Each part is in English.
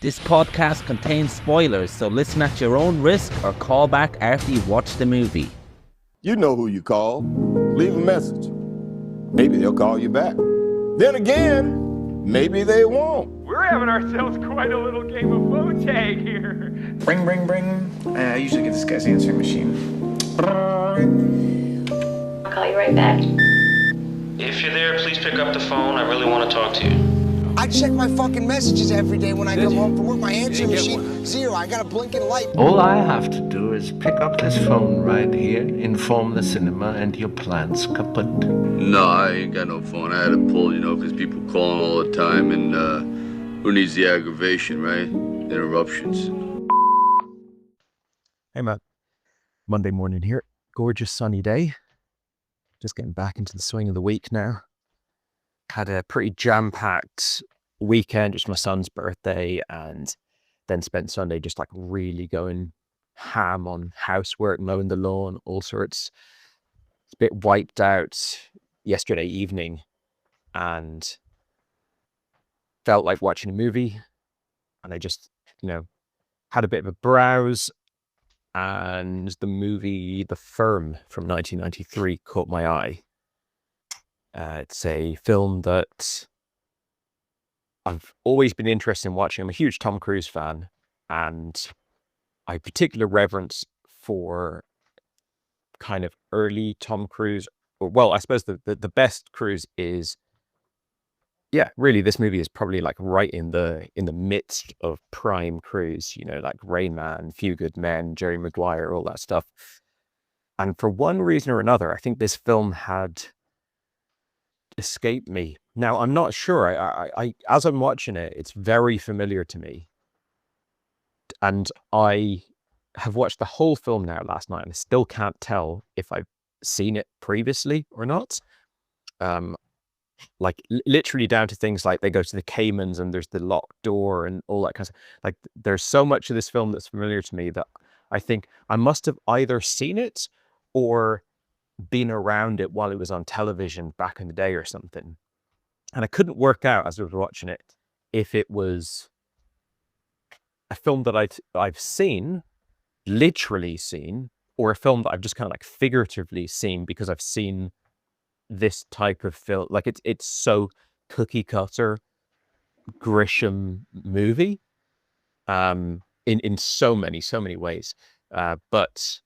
This podcast contains spoilers, so listen at your own risk or call back after you've watched the movie. You know who you call. Leave a message. Maybe they'll call you back. Then again, maybe they won't. We're having ourselves quite a little game of phone tag here. Ring, ring, ring. I usually get this guy's answering machine. I'll call you right back. If you're there, please pick up the phone. I really want to talk to you. I check my fucking messages every day when I come home from work. My answering machine, zero. I got a blinking light. All I have to do is pick up this phone right here, inform the cinema, and your plan's kaput. No, I ain't got no phone. I had to pull, because people calling all the time, and who needs the aggravation, right? Interruptions. Hey, Matt. Monday morning here. Gorgeous sunny day. Just getting back into the swing of the week now. Had a pretty jam-packed weekend, just my son's birthday, and then spent Sunday just like really going ham on housework, mowing the lawn, all sorts. It's a bit wiped out yesterday evening and felt like watching a movie. And I just, had a bit of a browse, and the movie The Firm from 1993 caught my eye. It's a film that I've always been interested in watching. I'm a huge Tom Cruise fan, and I have particular reverence for kind of early Tom Cruise. Well, I suppose the best Cruise is, really this movie is probably like right in the midst of prime Cruise, like Rain Man, Few Good Men, Jerry Maguire, all that stuff. And for one reason or another, I think this film had escaped me. Now, I'm not sure. I as I'm watching it, it's very familiar to me. And I have watched the whole film now last night, and I still can't tell if I've seen it previously or not. Like literally down to things like they go to the Caymans and there's the locked door and all that kind of stuff. Like there's so much of this film that's familiar to me that I think I must have either seen it or been around it while it was on television back in the day or something. And I couldn't work out as I was watching it if it was a film that I've seen, literally seen, or a film that I've just kind of like figuratively seen because I've seen this type of film. Like it's so cookie cutter Grisham movie in so many ways. But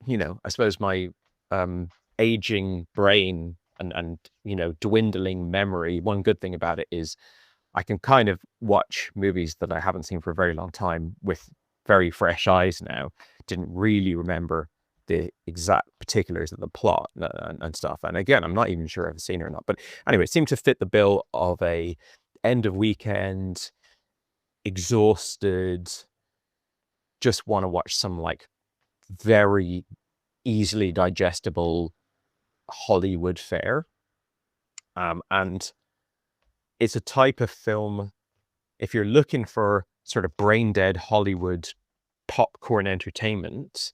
I suppose my aging brain and dwindling memory, one good thing about it is I can kind of watch movies that I haven't seen for a very long time with very fresh eyes now. Didn't really remember the exact particulars of the plot and stuff. And again, I'm not even sure if I've seen it or not. But anyway, it seemed to fit the bill of a end of weekend, exhausted, just want to watch some like very easily digestible Hollywood fare. And it's a type of film, if you're looking for sort of brain dead Hollywood popcorn entertainment,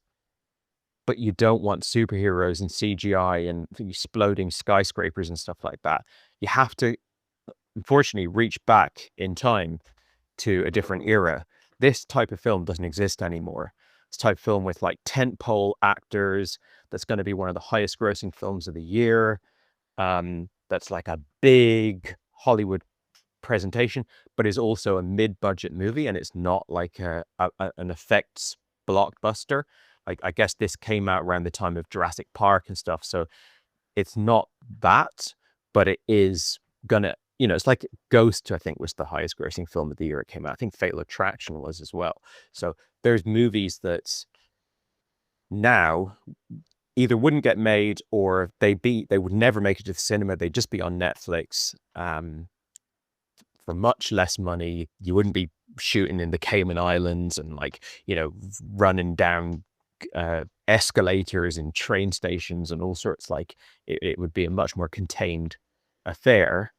but you don't want superheroes and CGI and exploding skyscrapers and stuff like that, you have to, unfortunately, reach back in time to a different era. This type of film doesn't exist anymore. It's type of film with like tentpole actors that's going to be one of the highest grossing films of the year. That's like a big Hollywood presentation, but is also a mid-budget movie, and it's not like an effects blockbuster. I guess this came out around the time of Jurassic Park and stuff, so it's not that, but it is gonna, it's like Ghost, I think, was the highest grossing film of the year it came out. I think Fatal Attraction was as well. So there's movies that now either wouldn't get made or they would never make it to the cinema. They'd just be on Netflix for much less money. You wouldn't be shooting in the Cayman Islands and running down escalators in train stations and all sorts. Like it would be a much more contained affair.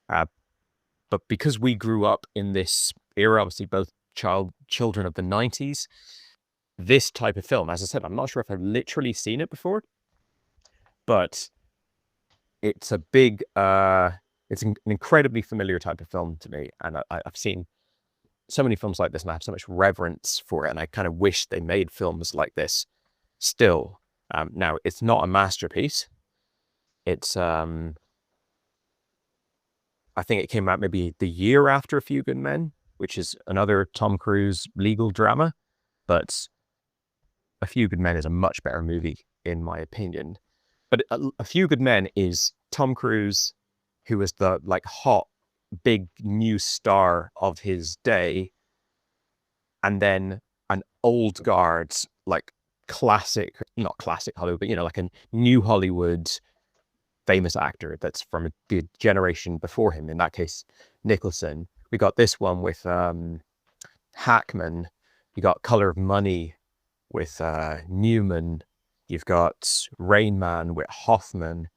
But because we grew up in this era, obviously both children of the 90s, this type of film, as I said, I'm not sure if I've literally seen it before, but it's a big, it's an incredibly familiar type of film to me. And I've seen so many films like this, and I have so much reverence for it, and I kind of wish they made films like this still. Now, it's not a masterpiece. It's, I think it came out maybe the year after A Few Good Men, which is another Tom Cruise legal drama, but A Few Good Men is a much better movie, in my opinion. But A Few Good Men is Tom Cruise, who was the like hot, big new star of his day, and then an old guard, like not classic Hollywood, but like a new Hollywood famous actor that's from the generation before him. In that case, Nicholson. We got this one with Hackman. You got Color of Money with Newman. You've got Rain Man with Hoffman.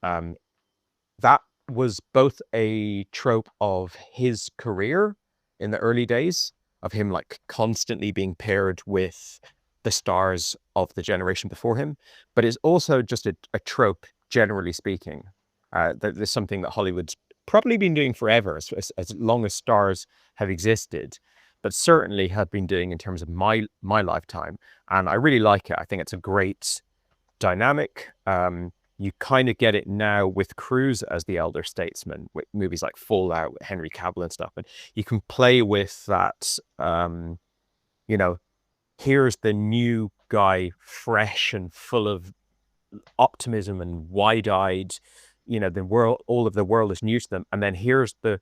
That was both a trope of his career in the early days, of him like constantly being paired with the stars of the generation before him, but it's also just a trope, generally speaking. There's something that Hollywood's probably been doing forever, as long as stars have existed, but certainly have been doing in terms of my lifetime. And I really like it. I think it's a great dynamic. You kind of get it now with Cruise as the elder statesman, with movies like Fallout, with Henry Cavill and stuff. And you can play with that, here's the new guy, fresh and full of optimism and wide-eyed, all of the world is new to them. And then here's the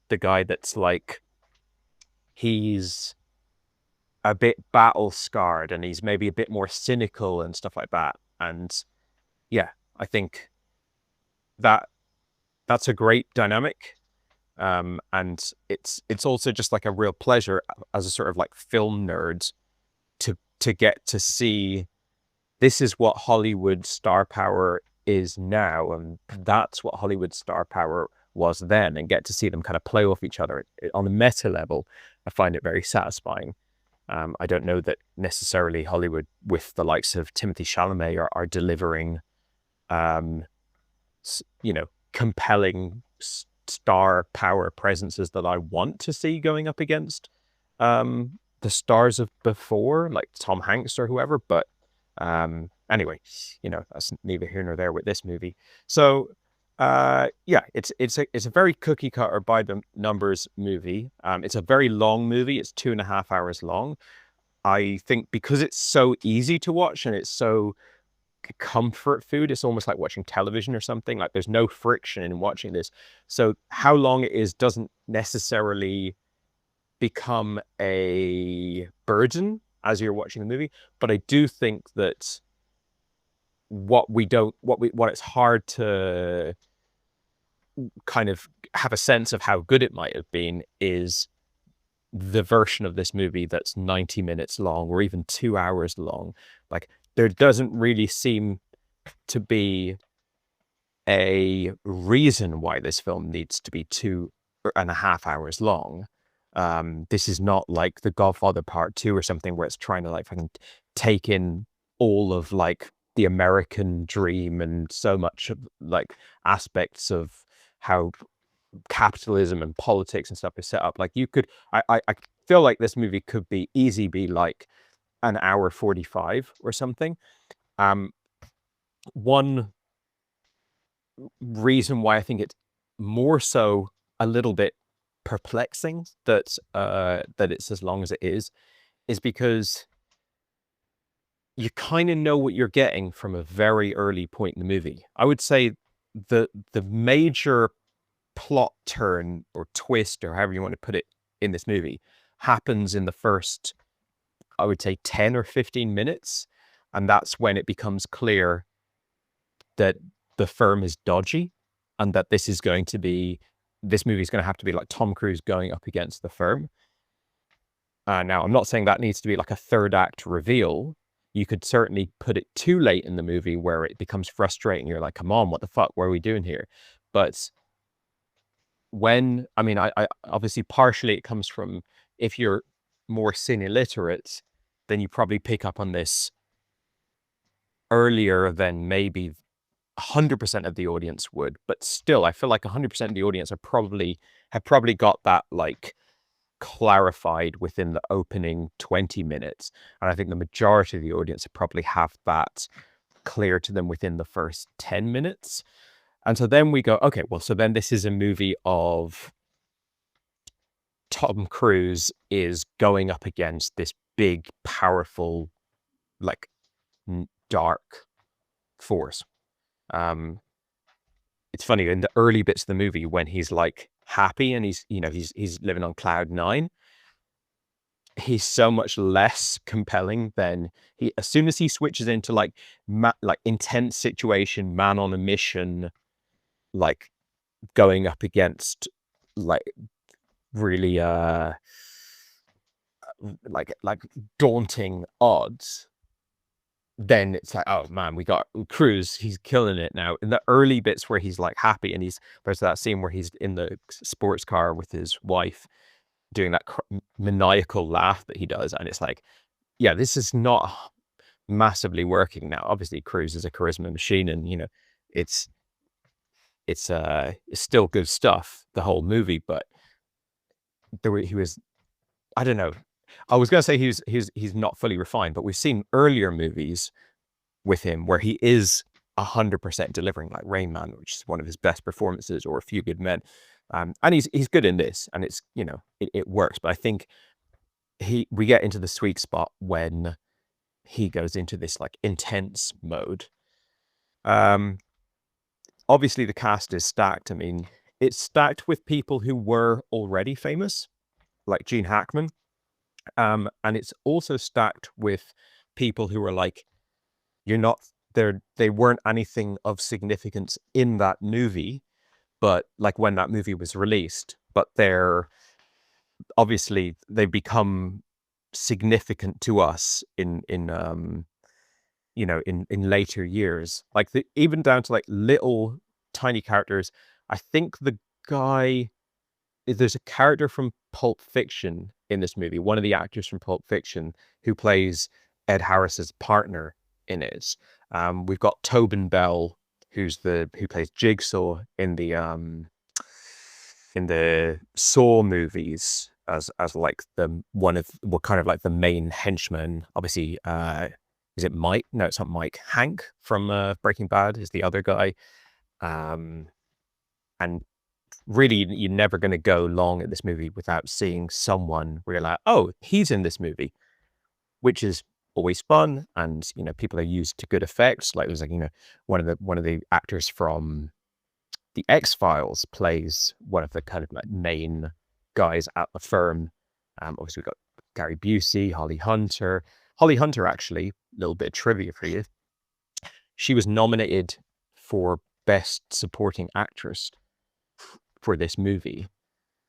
guy that's like, he's a bit battle scarred and he's maybe a bit more cynical and stuff like that. And yeah, I think that's a great dynamic. And it's also just like a real pleasure as a sort of like film nerd to get to see this is what Hollywood star power is now, and that's what Hollywood star power was then, and get to see them kind of play off each other on a meta level. I find it very satisfying. I don't know that necessarily Hollywood with the likes of Timothée Chalamet are delivering, compelling star power presences that I want to see going up against the stars of before, like Tom Hanks or whoever. But anyway, that's neither here nor there with this movie. So it's a very cookie cutter by the numbers movie. It's a very long movie. It's 2.5 hours long. I think because it's so easy to watch and it's so comfort food, it's almost like watching television or something. Like there's no friction in watching this. So how long it is doesn't necessarily become a burden as you're watching the movie. But I do think that what it's hard to kind of have a sense of how good it might have been is the version of this movie that's 90 minutes long or even 2 hours long. Like there doesn't really seem to be a reason why this film needs to be 2.5 hours long. This is not like The Godfather Part 2 or something where it's trying to like fucking take in all of like the American dream and so much of like aspects of how capitalism and politics and stuff is set up. Like you could, I feel like this movie could be like an hour 45 or something. One reason why I think it's more so a little bit perplexing that it's as long as it is because you kind of know what you're getting from a very early point in the movie. I would say the major plot turn or twist or however you want to put it in this movie happens in the first, I would say 10 or 15 minutes. And that's when it becomes clear that the firm is dodgy and that this movie is going to have to be like Tom Cruise going up against the firm. Now, I'm not saying that needs to be like a third act reveal. You could certainly put it too late in the movie where it becomes frustrating. You're like, come on, what the fuck? What are we doing here? But I obviously partially it comes from, if you're more cine illiterate, then you probably pick up on this earlier than maybe 100% of the audience would. But still, I feel like 100% of the audience have probably got that like clarified within the opening 20 minutes. And I think the majority of the audience probably have that clear to them within the first 10 minutes. And so then we go, okay, well, so then this is a movie of Tom Cruise is going up against this big, powerful, like dark force. It's funny in the early bits of the movie when he's like happy and he's living on cloud nine. He's so much less compelling than as soon as he switches into like intense situation, man on a mission, like going up against like really like daunting odds, then it's like, oh man, we got Cruise, he's killing it now. In the early bits where he's like happy and there's that scene where he's in the sports car with his wife doing that maniacal laugh that he does, and it's like, yeah, this is not massively working now. Obviously Cruise is a charisma machine, and it's still good stuff, the whole movie, but he was, I don't know, I was gonna say he's not fully refined, but we've seen earlier movies with him where he is 100% delivering, like Rain Man, which is one of his best performances, or A Few Good Men, and he's good in this, and it's it works. But I think we get into the sweet spot when he goes into this like intense mode. Obviously the cast is stacked. I mean, it's stacked with people who were already famous, like Gene Hackman. And it's also stacked with people who are like, they weren't anything of significance in that movie, but like when that movie was released, but they've become significant to us in later years, like even down to like little tiny characters. I think there's a character from Pulp Fiction in this movie, one of the actors from Pulp Fiction who plays Ed Harris's partner in it. We've got Tobin Bell, who plays Jigsaw in the Saw movies as like the kind of like the main henchman. Obviously, is it Mike? No, it's not Mike. Hank from Breaking Bad is the other guy. And really, you're never going to go long at this movie without seeing someone realize, oh, he's in this movie, which is always fun. And people are used to good effects. Like there's like one of the actors from the X-Files plays one of the kind of like main guys at the firm. Obviously, we've got Gary Busey, Holly Hunter. Holly Hunter, actually, a little bit of trivia for you. She was nominated for Best Supporting Actress for this movie.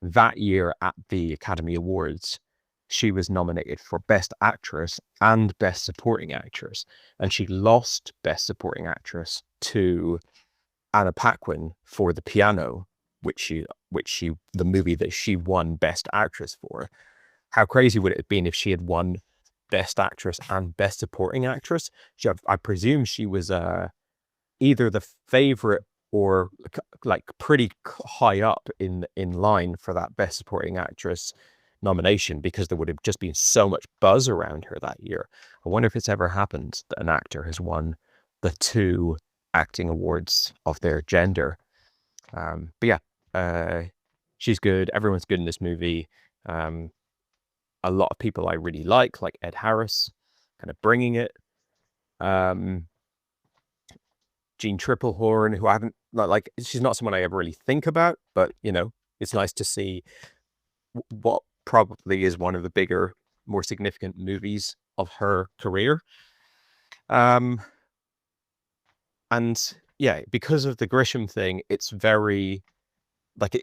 That year at the Academy Awards, she was nominated for Best Actress and Best Supporting Actress, and she lost Best Supporting Actress to Anna Paquin for The Piano, the movie that she won Best Actress for. How crazy would it have been if she had won Best Actress and Best Supporting Actress? I presume she was either the favorite or like pretty high up in line for that Best Supporting Actress nomination, because there would have just been so much buzz around her that year. I wonder if it's ever happened that an actor has won the two acting awards of their gender. But yeah, she's good. Everyone's good in this movie. A lot of people I really like Ed Harris, kind of bringing it. Jean Triplehorn, who I haven't, like, she's not someone I ever really think about, but it's nice to see what probably is one of the bigger, more significant movies of her career. And yeah, because of the Grisham thing, it's very like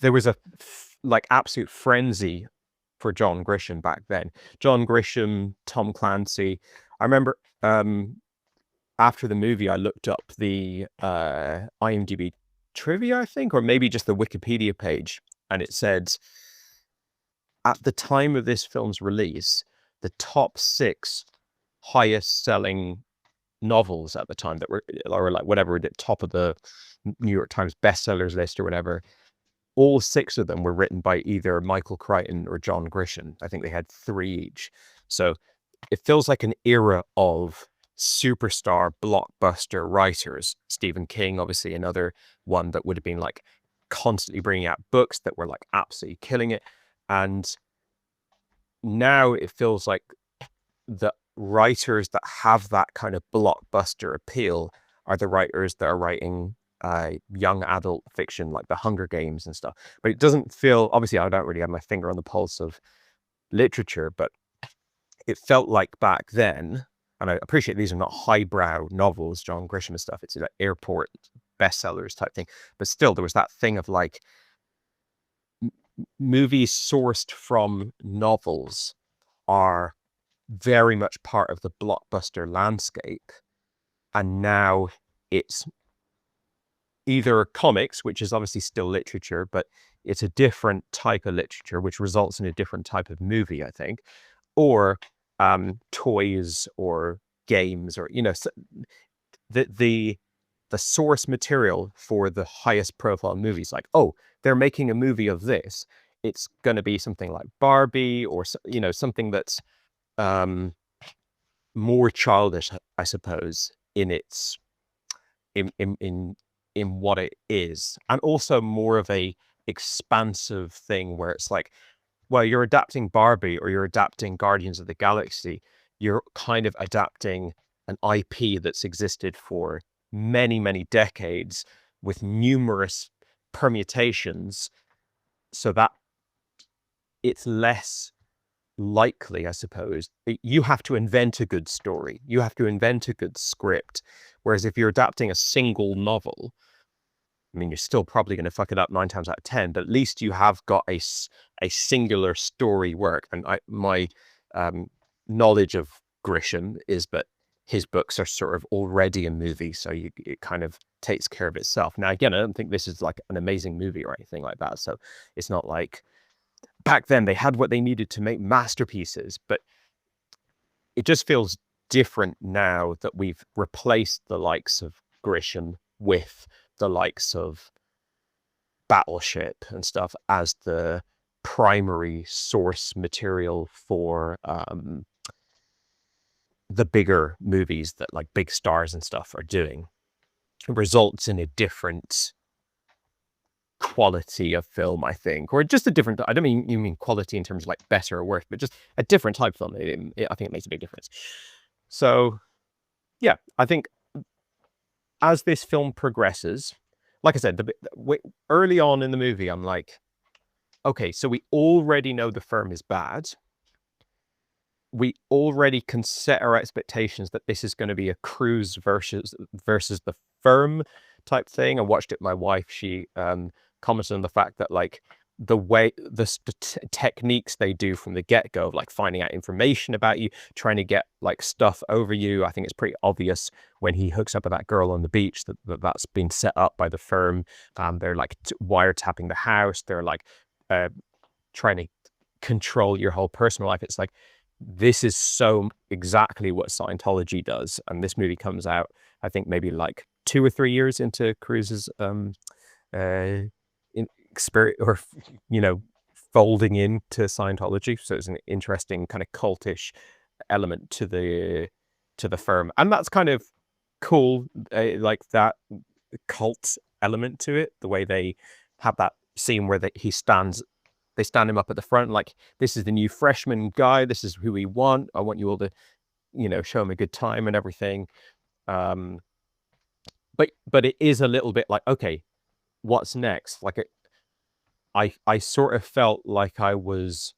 there was a like absolute frenzy for John Grisham back then. John Grisham, Tom Clancy. I remember after the movie, I looked up the IMDb trivia, I think, or maybe just the Wikipedia page, and it said at the time of this film's release, the top 6 highest selling novels at the time that were, or like whatever, the top of the New York Times bestsellers list or whatever, all 6 of them were written by either Michael Crichton or John Grisham. I think they had 3 each. So it feels like an era of superstar blockbuster writers. Stephen King, obviously another one that would have been like constantly bringing out books that were like absolutely killing it. And now it feels like the writers that have that kind of blockbuster appeal are the writers that are writing young adult fiction like The Hunger Games and stuff. But it doesn't feel, obviously I don't really have my finger on the pulse of literature, but it felt like back then, and I appreciate these are not highbrow novels, John Grisham and stuff, it's like airport bestsellers type thing, but still there was that thing of like movies sourced from novels are very much part of the blockbuster landscape, and now it's either comics, which is obviously still literature, but it's a different type of literature, which results in a different type of movie, I think, or toys or games, or the source material for the highest profile movies. Like, oh, they're making a movie of this. It's going to be something like Barbie, or something that's more childish, I suppose, in its in what it is, and also more of a expansive thing where it's like, well, you're adapting Barbie or you're adapting Guardians of the Galaxy, you're kind of adapting an IP that's existed for many, many decades with numerous permutations, so that it's less likely, I suppose. You have to invent a good story. You have to invent a good script. Whereas if you're adapting a single novel, I mean, you're still probably going to fuck it up 9 times out of 10, but at least you have got a singular story work. And my knowledge of Grisham is that his books are sort of already a movie, so it kind of takes care of itself. Now, again, I don't think this is like an amazing movie or anything like that, so it's not like back then they had what they needed to make masterpieces, but it just feels different now that we've replaced the likes of Grisham with the likes of Battleship and stuff as the primary source material for the bigger movies that like big stars and stuff are doing. It results in a different quality of film, I think, or just a different, I don't mean you mean quality in terms of like better or worse, but just a different type of film. I think it makes a big difference. So yeah, I think as this film progresses, like I said, early on in the movie, I'm like, okay, so we already know the firm is bad. We already can set our expectations that this is going to be a Cruise versus the firm type thing. I watched it with my wife. She commented on the fact that like the way the techniques they do from the get-go of like finding out information about you, trying to get like stuff over you. I think it's pretty obvious when he hooks up with that girl on the beach that's been set up by the firm. They're like wiretapping the house. They're like trying to control your whole personal life. It's like, this is so exactly what Scientology does. And this movie comes out, I think maybe like 2 or 3 years into Cruise's spirit, or folding into Scientology. So it's an interesting kind of cultish element to the firm, and that's kind of cool, like that cult element to it. The way they have that scene where they stand him up at the front, like, this is the new freshman guy, this is who we want, I want you all to show him a good time and everything. But it is a little bit like, okay, what's next? Like I sort of felt like I was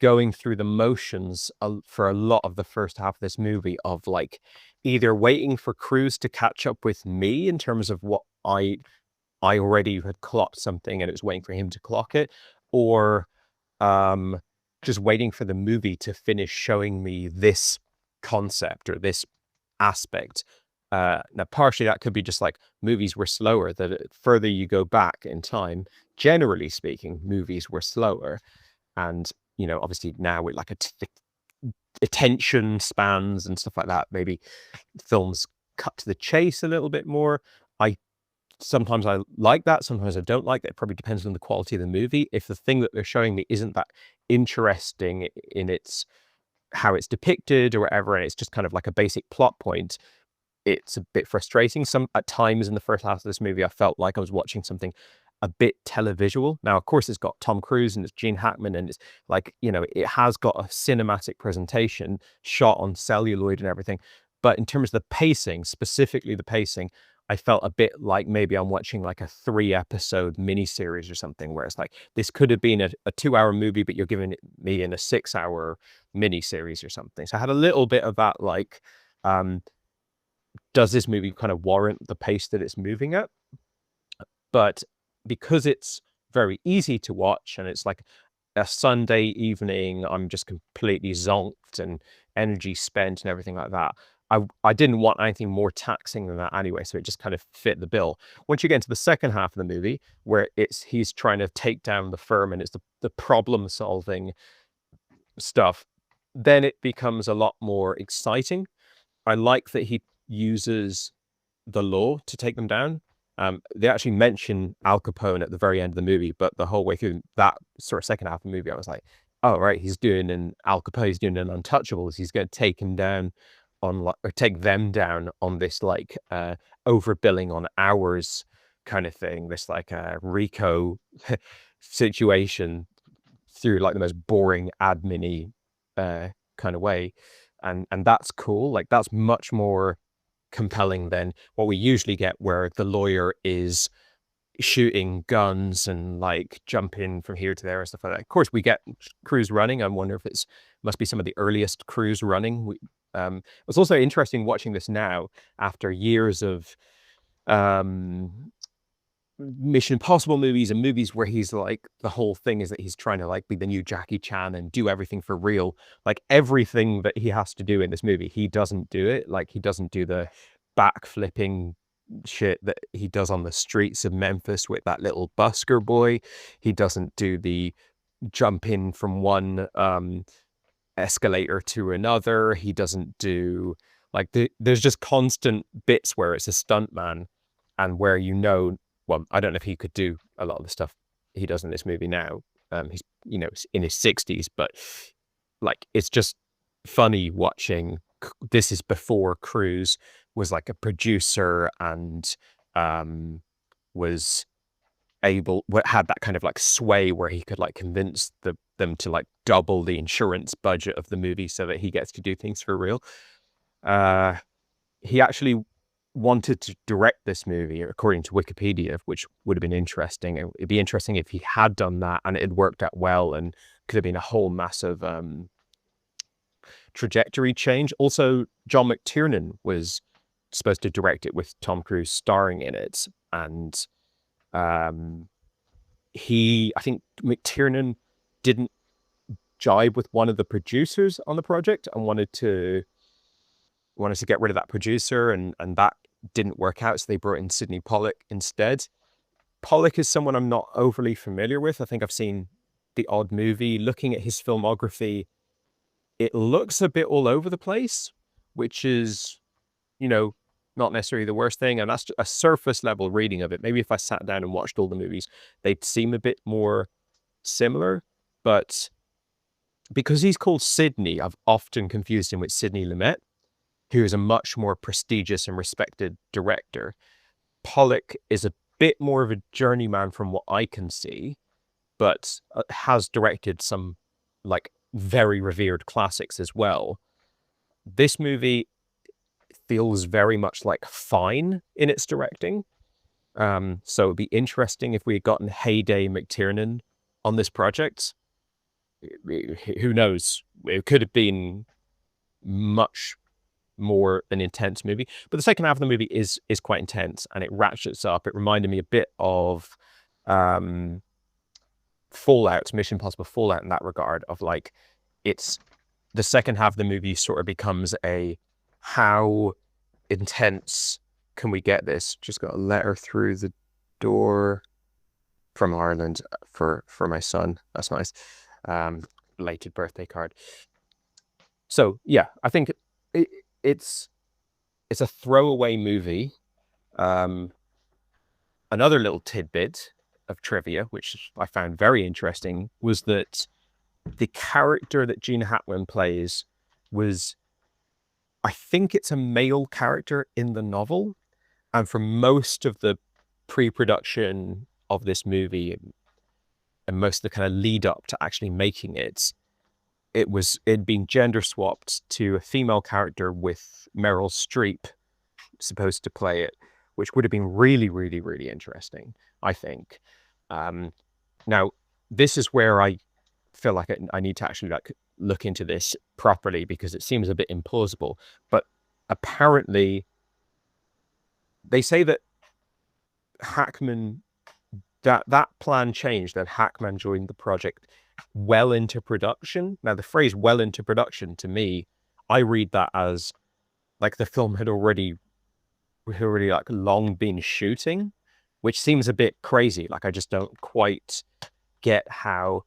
going through the motions for a lot of the first half of this movie of like either waiting for Cruise to catch up with me in terms of what I already had clocked something and it was waiting for him to clock it, or just waiting for the movie to finish showing me this concept or this aspect. Now, partially that could be just like movies were slower, that further you go back in time, generally speaking, movies were slower. And, obviously now with like attention spans and stuff like that, maybe films cut to the chase a little bit more. I sometimes I like that, sometimes I don't like that. It probably depends on the quality of the movie. If the thing that they're showing me isn't that interesting in its how it's depicted or whatever, and it's just kind of like a basic plot point, it's a bit frustrating. Some at times in the first half of this movie, I felt like I was watching something a bit televisual. Now, of course, it's got Tom Cruise and it's Gene Hackman, and it's like, you know, it has got a cinematic presentation shot on celluloid and everything. But in terms of the pacing, specifically the pacing, I felt a bit like maybe I'm watching like a 3-episode miniseries or something, where it's like, this could have been a 2-hour movie, but you're giving it me in a 6-hour miniseries or something. So I had a little bit of that, like, does this movie kind of warrant the pace that it's moving at? But because it's very easy to watch and it's like a Sunday evening, I'm just completely zonked and energy spent and everything like that. I didn't want anything more taxing than that anyway, so it just kind of fit the bill. Once you get into the second half of the movie, where he's trying to take down the firm and it's the problem solving stuff, then it becomes a lot more exciting. I like that he uses the law to take them down. They actually mention Al Capone at the very end of the movie, but the whole way through that sort of second half of the movie, I was like, oh, right, he's doing an Al Capone, he's doing an Untouchables. He's going to take him down on, or take them down on this like overbilling on hours kind of thing, this like RICO situation through like the most boring admin-y kind of way. And that's cool. Like, that's much more compelling than what we usually get, where the lawyer is shooting guns and like jumping from here to there and stuff like that. Of course, we get crews running. I wonder if it's must be some of the earliest crews running. It's also interesting watching this now after years of Mission Impossible movies and movies where he's like, the whole thing is that he's trying to like be the new Jackie Chan and do everything for real. Like, everything that he has to do in this movie, he doesn't do it. Like, he doesn't do the backflipping shit that he does on the streets of Memphis with that little busker boy. He doesn't do the jump in from one escalator to another. He doesn't do like there's just constant bits where it's a stuntman, and where, you know, well, I don't know if he could do a lot of the stuff he does in this movie now. He's, you know, in his 60s, but like, it's just funny watching. This is before Cruise was like a producer and was had that kind of like sway where he could like convince them to like double the insurance budget of the movie so that he gets to do things for real. He actually wanted to direct this movie, according to Wikipedia, which would have been interesting. It'd be interesting if he had done that and it had worked out well, and could have been a whole massive trajectory change. Also, John McTiernan was supposed to direct it with Tom Cruise starring in it, and I think McTiernan didn't jibe with one of the producers on the project and wanted to get rid of that producer, and that didn't work out, so they brought in Sidney Pollack instead. Pollack is someone I'm not overly familiar with. I think I've seen the odd movie. Looking at his filmography, it looks a bit all over the place, which is, you know, not necessarily the worst thing, and that's a surface level reading of it. Maybe if I sat down and watched all the movies, they'd seem a bit more similar, but because he's called Sidney, I've often confused him with Sidney Lumet, who is a much more prestigious and respected director. Pollack is a bit more of a journeyman from what I can see, but has directed some like very revered classics as well. This movie feels very much like fine in its directing. So it'd be interesting if we had gotten Heyday McTiernan on this project. Who knows? It could have been much more an intense movie, but the second half of the movie is quite intense, and it ratchets up. It reminded me a bit of Fallout, Mission Impossible Fallout, in that regard, of like, it's the second half of the movie sort of becomes a, how intense can we get this? Just got a letter through the door from Ireland for my son. That's nice. Belated birthday card. So yeah, I think it's a throwaway movie. another little tidbit of trivia, which I found very interesting, was that the character that Gene Hackman plays was, I think it's a male character in the novel. And for most of the pre-production of this movie and most of the kind of lead up to actually making it'd been gender swapped to a female character with Meryl Streep supposed to play it, which would have been really, really, really interesting, I think. Now, this is where I feel like I need to actually like look into this properly because it seems a bit implausible. But apparently, they say that Hackman, that plan changed, that Hackman joined the project well into production. Now, the phrase well into production, to me, I read that as like the film had already like long been shooting, which seems a bit crazy. Like, I just don't quite get how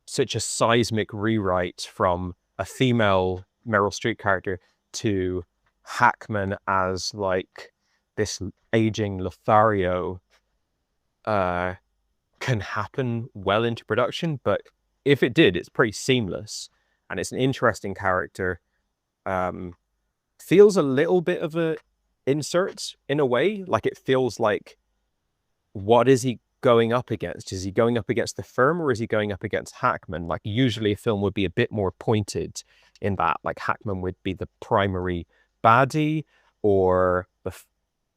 such a seismic rewrite from a female Meryl Streep character to Hackman as like this aging Lothario can happen well into production. But if it did, it's pretty seamless and it's an interesting character. Feels a little bit of a insert in a way. Like, it feels like, what is he going up against? Is he going up against the firm or is he going up against Hackman? Like, usually a film would be a bit more pointed in that, like Hackman would be the primary baddie, or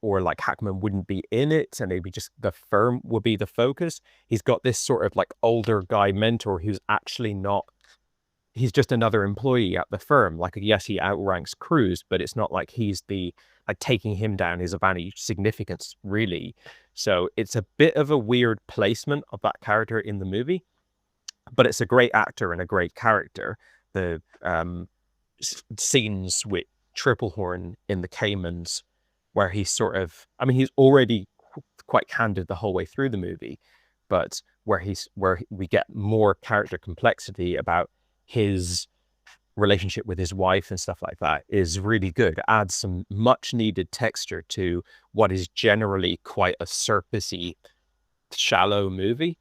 like Hackman wouldn't be in it and maybe just the firm would be the focus. He's got this sort of like older guy mentor who's actually not, he's just another employee at the firm. Like, yes, he outranks Cruise, but it's not like he's the, like, taking him down is of any significance, really. So it's a bit of a weird placement of that character in the movie, but it's a great actor and a great character. The scenes with Triplehorn in the Caymans, where he's sort of, I mean, he's already quite candid the whole way through the movie, but where we get more character complexity about his relationship with his wife and stuff like that is really good. It adds some much needed texture to what is generally quite a surfacey, shallow movie.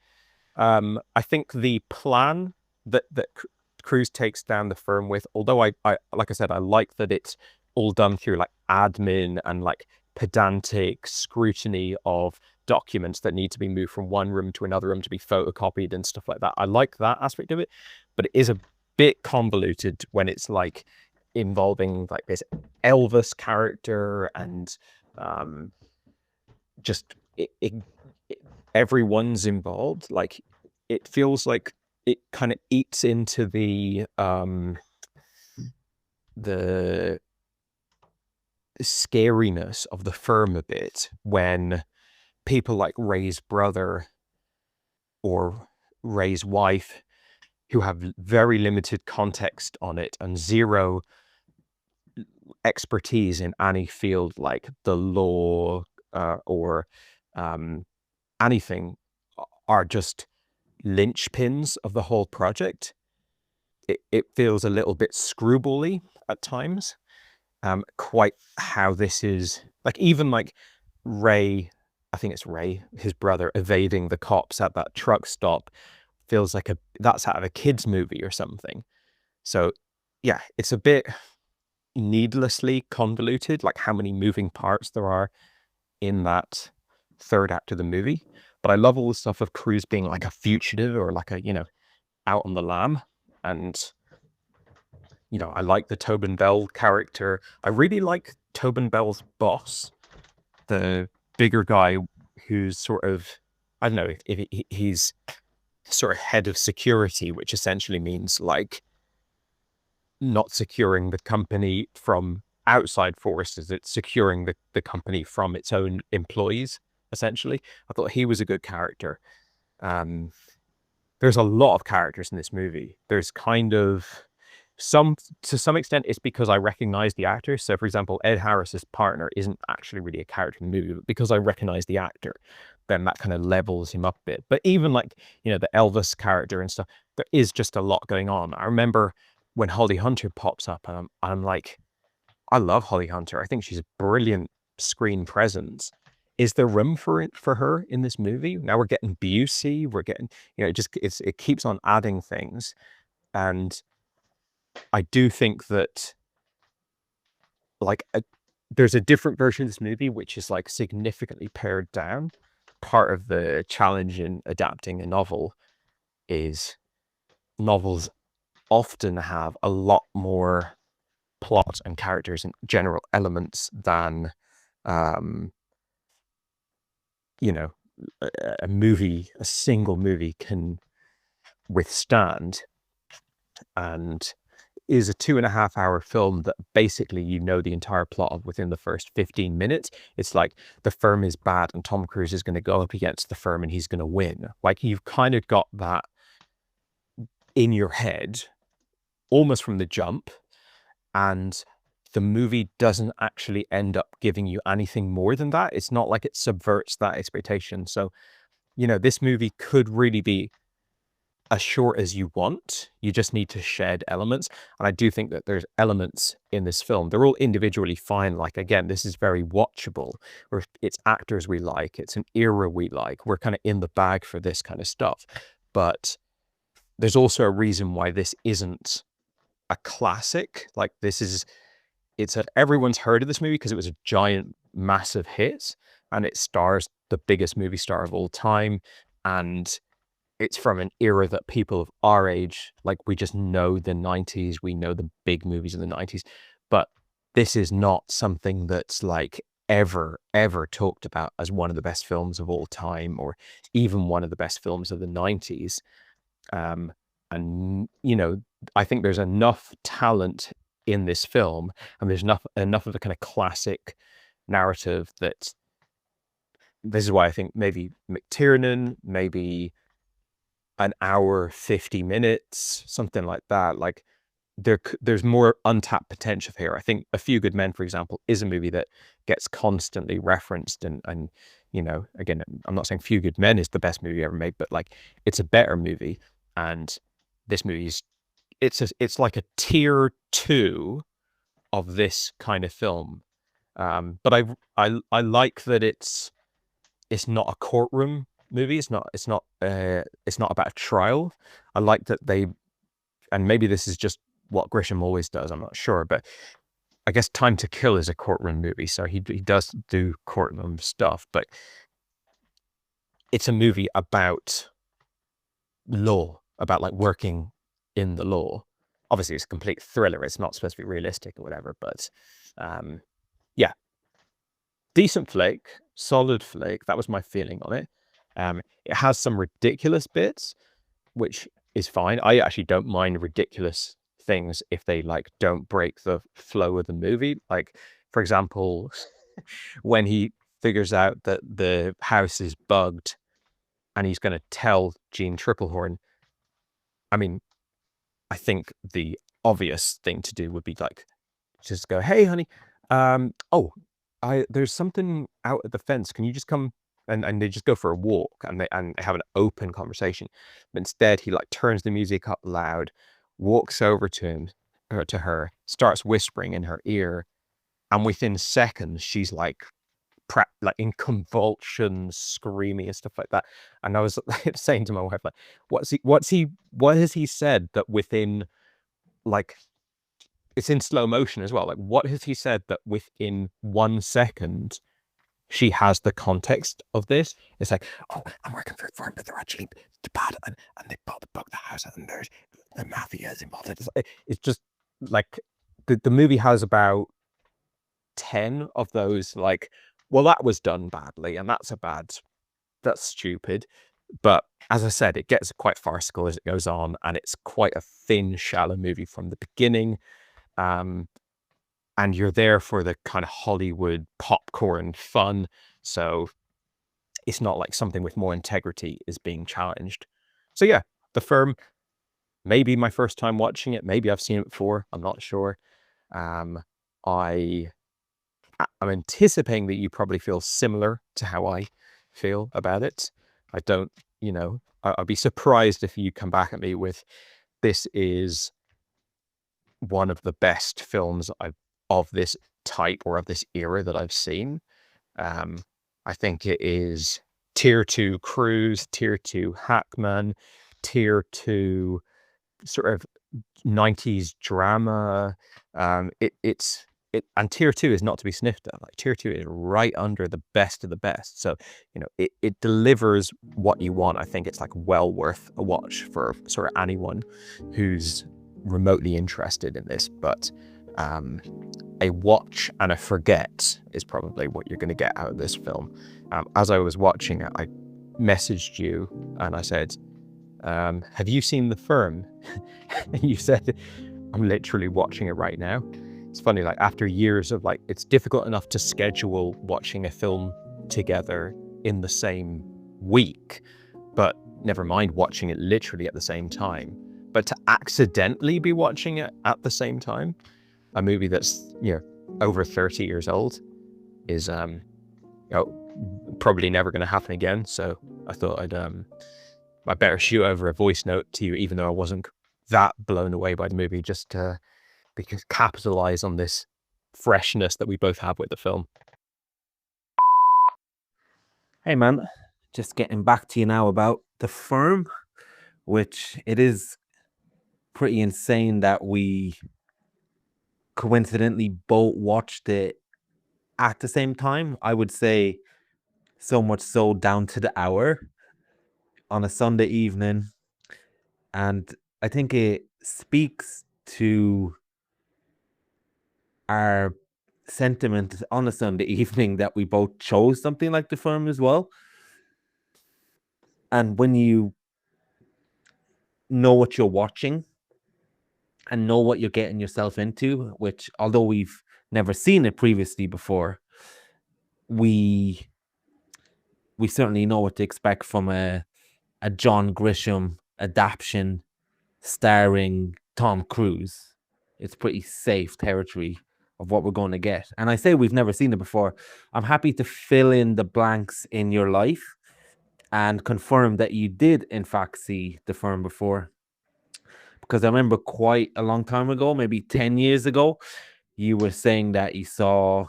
I think the plan that Cruise takes down the firm with, although I like I said, I like that it's all done through like admin and like pedantic scrutiny of documents that need to be moved from one room to another room to be photocopied and stuff like that. I like that aspect of it, but it is a bit convoluted when it's like involving like this Elvis character and just everyone's involved. Like, it feels like it kind of eats into the scariness of the firm a bit when people like Ray's brother or Ray's wife, who have very limited context on it and zero expertise in any field like the law or anything, are just linchpins of the whole project. It feels a little bit screwball-y at times. Quite how this is, like, even like Ray, I think it's Ray, his brother, evading the cops at that truck stop feels like that's out of a kid's movie or something. So yeah, it's a bit needlessly convoluted, like how many moving parts there are in that third act of the movie. But I love all the stuff of Cruise being like a fugitive or like a, out on the lam. And, I like the Tobin Bell character. I really like Tobin Bell's boss, the bigger guy who's sort of, I don't know, if he's sort of head of security, which essentially means like not securing the company from outside forces, it's securing the company from its own employees, essentially. I thought he was a good character. There's a lot of characters in this movie. There's kind of to some extent, it's because I recognize the actor. So, for example, Ed Harris's partner isn't actually really a character in the movie, but because I recognize the actor, then that kind of levels him up a bit. But even like, the Elvis character and stuff, there is just a lot going on. I remember when Holly Hunter pops up, and I'm like, I love Holly Hunter. I think she's a brilliant screen presence. is there room for her in this movie? Now we're getting Busey, we're getting, it keeps on adding things. And I do think that there's a different version of this movie which is like significantly pared down. Part of the challenge in adapting a novel is novels often have a lot more plot and characters and general elements than a single movie can withstand. And is a 2.5-hour film that basically the entire plot of within the first 15 minutes. It's like the firm is bad and Tom Cruise is going to go up against the firm and he's going to win. Like, you've kind of got that in your head almost from the jump, and the movie doesn't actually end up giving you anything more than that. It's not like it subverts that expectation. So, this movie could really be as short as you want. You just need to shed elements. And I do think that there's elements in this film. They're all individually fine. Like, again, this is very watchable. It's actors we like. It's an era we like. We're kind of in the bag for this kind of stuff. But there's also a reason why this isn't a classic. Like, everyone's heard of this movie because it was a giant, massive hit. And it stars the biggest movie star of all time. And it's from an era that people of our age, like, we just know the 90s, we know the big movies of the 90s, but this is not something that's like ever talked about as one of the best films of all time, or even one of the best films of the 90s. And, I think there's enough talent in this film, and there's enough of a kind of classic narrative that this is why I think maybe McTiernan, maybe an hour, 50 minutes, something like that. Like, there's more untapped potential here. I think A Few Good Men, for example, is a movie that gets constantly referenced, and again, I'm not saying Few Good Men is the best movie ever made, but like, it's a better movie. And this movie it's like a tier 2 of this kind of film. But I like that it's not a courtroom movie. It's not about a trial. I like that and maybe this is just what Grisham always does, I'm not sure, but I guess Time to Kill is a courtroom movie, so he does do courtroom stuff, but it's a movie about law, about like working in the law. Obviously it's a complete thriller, it's not supposed to be realistic or whatever, but yeah, decent flick, solid flick. That was my feeling on it. It has some ridiculous bits, which is fine. I actually don't mind ridiculous things if they like don't break the flow of the movie. Like, for example, when he figures out that the house is bugged and he's going to tell Jean Triplehorn. I mean, I think the obvious thing to do would be like, just go, hey, honey, there's something out at the fence. Can you just come? And they just go for a walk and they have an open conversation. But instead, he like turns the music up loud, walks over to her, starts whispering in her ear, and within seconds, she's like in convulsions, screaming and stuff like that. And I was saying to my wife, like, what has he said that within, like, it's in slow motion as well. Like, what has he said that within 1 second she has the context of this? It's like, oh, I'm working for a firm, but they're actually bad, and they bought the house, and there's the mafia is involved. It's just like the movie has about 10 of those, like, well, that was done badly, and that's stupid. But as I said, it gets quite farcical as it goes on, and it's quite a thin, shallow movie from the beginning. And you're there for the kind of Hollywood popcorn fun. So it's not like something with more integrity is being challenged. So yeah, The Firm, maybe my first time watching it. Maybe I've seen it before. I'm not sure. I'm anticipating that you probably feel similar to how I feel about it. I don't, I'd be surprised if you come back at me with, this is one of the best films of this type or of this era that I've seen. I think it is tier 2 Cruise, tier 2 Hackman, tier 2 sort of 90s drama. And tier 2 is not to be sniffed at. Like tier 2 is right under the best of the best. So, it delivers what you want. I think it's like well worth a watch for sort of anyone who's remotely interested in this. But a watch and a forget is probably what you're going to get out of this film. As I was watching it, I messaged you and I said, have you seen The Firm? And you said, I'm literally watching it right now. It's funny, like after years of like, it's difficult enough to schedule watching a film together in the same week, but never mind watching it literally at the same time. But to accidentally be watching it at the same time, a movie that's, over 30 years old is, probably never going to happen again. So I thought I better shoot over a voice note to you, even though I wasn't that blown away by the movie, just to capitalize on this freshness that we both have with the film. Hey man, just getting back to you now about The Firm, which it is pretty insane that we coincidentally both watched it at the same time. I would say so much so down to the hour on a Sunday evening. And I think it speaks to our sentiment on a Sunday evening that we both chose something like The Firm as well. And when you know what you're watching and know what you're getting yourself into, which although we've never seen it previously before, we certainly know what to expect from a John Grisham adaptation starring Tom Cruise. It's pretty safe territory of what we're going to get. And I say we've never seen it before. I'm happy to fill in the blanks in your life and confirm that you did in fact see The Firm before. Because I remember quite a long time ago, maybe 10 years ago, you were saying that you saw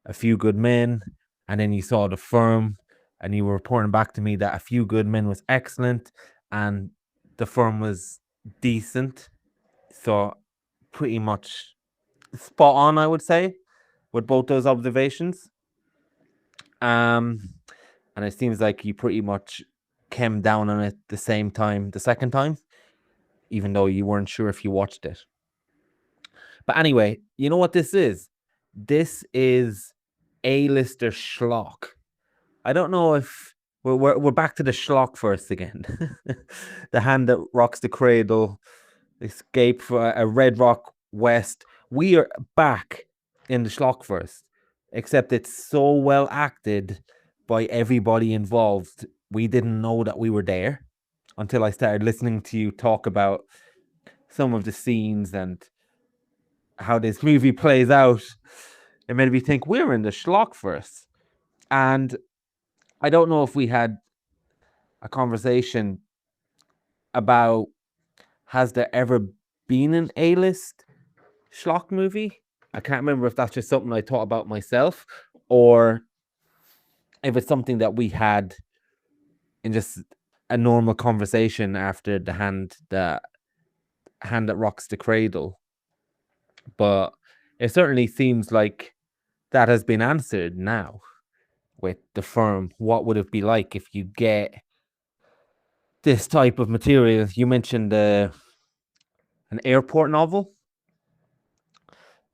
A Few Good Men and then you saw The Firm, and you were reporting back to me that A Few Good Men was excellent and The Firm was decent. So pretty much spot on, I would say, with both those observations. And it seems like you pretty much came down on it the same time the second time, even though you weren't sure if you watched it. But anyway, you know what this is? This is A-lister schlock. I don't know if we're back to the schlock first again. The Hand That Rocks the Cradle, Escape for a Red Rock West. We are back in the schlock first, except it's so well acted by everybody involved. We didn't know that we were there until I started listening to you talk about some of the scenes and how this movie plays out. It made me think we're in the schlock first. And I don't know if we had a conversation about, has there ever been an A-list schlock movie? I can't remember if that's just something I thought about myself or if it's something that we had in just a normal conversation after the hand that rocks the cradle. But it certainly seems like that has been answered now with The Firm. What would it be like if you get this type of material? You mentioned an airport novel.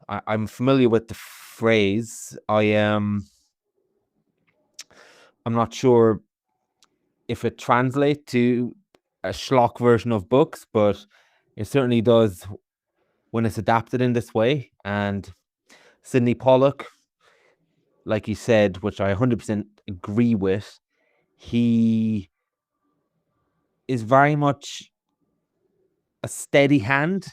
I'm familiar with the phrase. I'm not sure if it translates to a schlock version of books, but it certainly does when it's adapted in this way. And Sidney Pollack, like you said, which I 100% agree with, he is very much a steady hand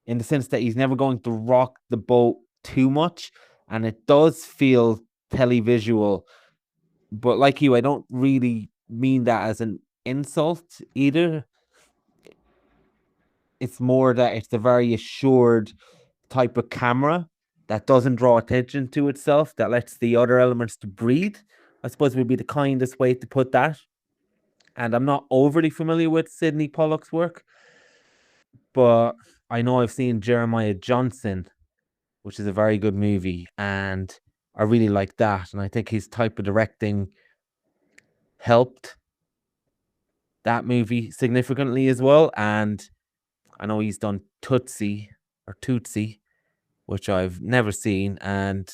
in the sense that he's never going to rock the boat too much. And it does feel televisual. But like you, I don't really mean that as an insult either. It's more that it's a very assured type of camera that doesn't draw attention to itself, that lets the other elements to breathe, I suppose would be the kindest way to put that. And I'm not overly familiar with Sidney Pollack's work, but I know I've seen Jeremiah Johnson, which is a very good movie, and I really like that. And I think his type of directing helped that movie significantly as well. And I know he's done Tootsie, which I've never seen, and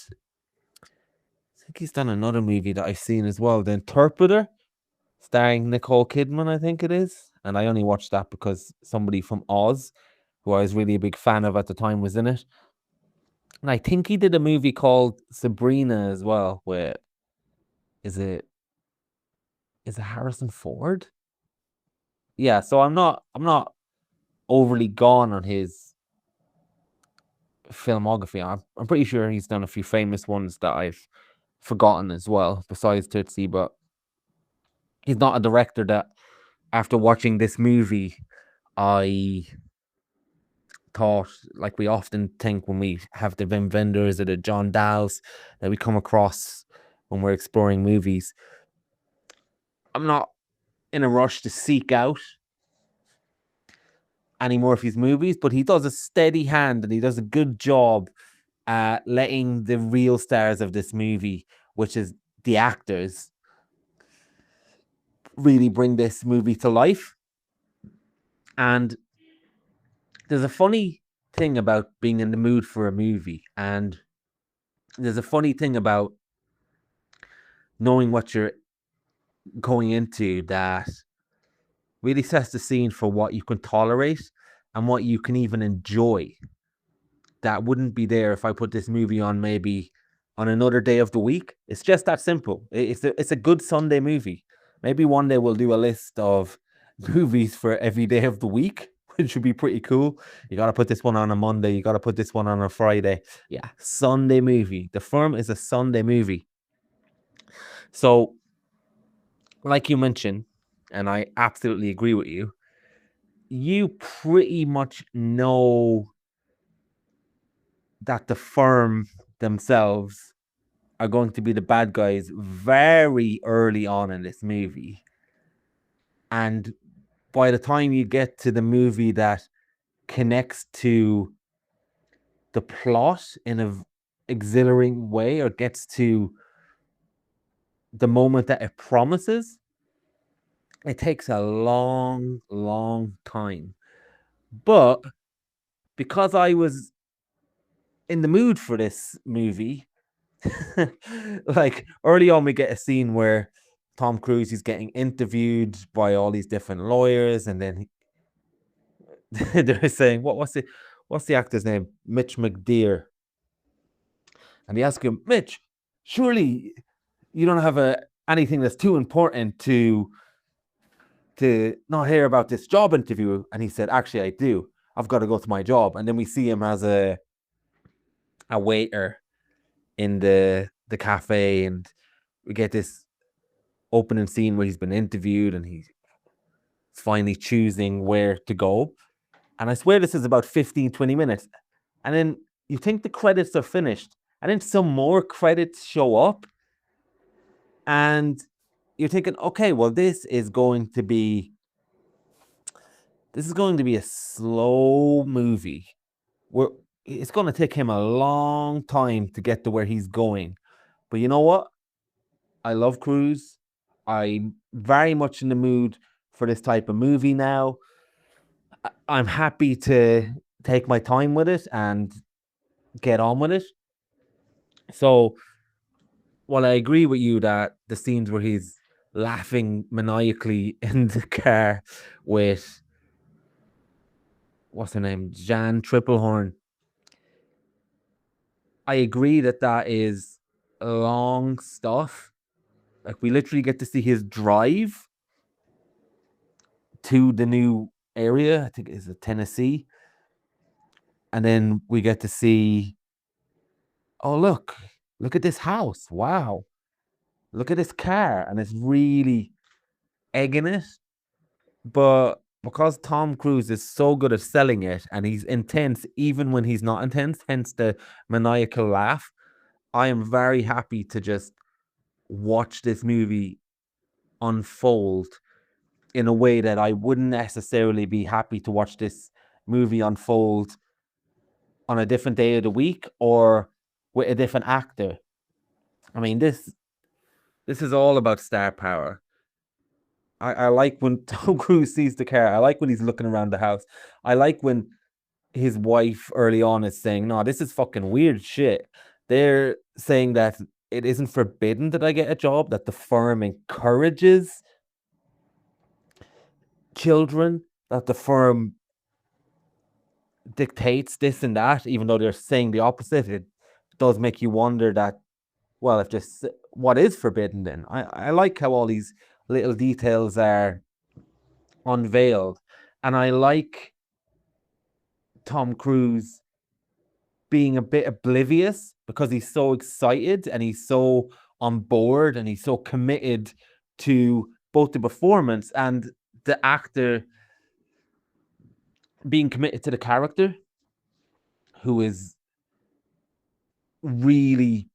I think he's done another movie that I've seen as well, The Interpreter, starring Nicole Kidman, I think it is. And I only watched that because somebody from Oz, who I was really a big fan of at the time, was in it. And I think he did a movie called Sabrina as well, with is it Harrison Ford? Yeah, so I'm not overly gone on his filmography. I'm pretty sure he's done a few famous ones that I've forgotten as well, besides Tootsie, but he's not a director that after watching this movie I thought, like we often think when we have the Wim Wenders or the John Dow's that we come across when we're exploring movies. I'm not in a rush to seek out any more of his movies, but he does a steady hand and he does a good job at letting the real stars of this movie, which is the actors, really bring this movie to life. And there's a funny thing about being in the mood for a movie, and there's a funny thing about knowing what you're going into that really sets the scene for what you can tolerate and what you can even enjoy. That wouldn't be there if I put this movie on maybe on another day of the week. It's just that simple. It's a good Sunday movie. Maybe one day we'll do a list of movies for every day of the week, which would be pretty cool. You got to put this one on a Monday. You got to put this one on a Friday. Yeah, Sunday movie. The Firm is a Sunday movie. So, like you mentioned, and I absolutely agree with you, you pretty much know that the Firm themselves are going to be the bad guys very early on in this movie. And by the time you get to the movie that connects to the plot in a exhilarating way, or gets to the moment that it promises, it takes a long, long time. But because I was in the mood for this movie, like early on, we get a scene where Tom Cruise is getting interviewed by all these different lawyers, and then they're saying, what's the actor's name? Mitch McDeere. And they ask him, Mitch, surely you don't have anything that's too important to not hear about this job interview? And he said, actually, I do. I've got to go to my job. And then we see him as a waiter in the cafe, and we get this opening scene where he's been interviewed and he's finally choosing where to go. And I swear this is about 15-20 minutes, and then you think the credits are finished, and then some more credits show up, and you're thinking, okay, well, this is going to be a slow movie where it's going to take him a long time to get to where he's going. But you know what? I love Cruise. I'm very much in the mood for this type of movie now. I'm happy to take my time with it and get on with it. So, while I agree with you that the scenes where he's laughing maniacally in the car with, what's her name, Jan Triplehorn, I agree that is long stuff. Like, we literally get to see his drive to the new area. I think it's Tennessee. And then we get to see, oh, look at this house. Wow. Look at this car. And it's really egging it. But because Tom Cruise is so good at selling it, and he's intense even when he's not intense, hence the maniacal laugh, I am very happy to just watch this movie unfold in a way that I wouldn't necessarily be happy to watch this movie unfold on a different day of the week or with a different actor. I mean, this is all about star power. I like when Tom Cruise sees the car. I like when he's looking around the house. I like when his wife early on is saying, no, this is fucking weird shit. They're saying that it isn't forbidden that I get a job, that the firm encourages children, that the firm dictates this and that, even though they're saying the opposite. It does make you wonder that, well, if just what is forbidden then? I like how all these little details are unveiled. And I like Tom Cruise being a bit oblivious because he's so excited and he's so on board and he's so committed to both the performance and the actor being committed to the character, who is really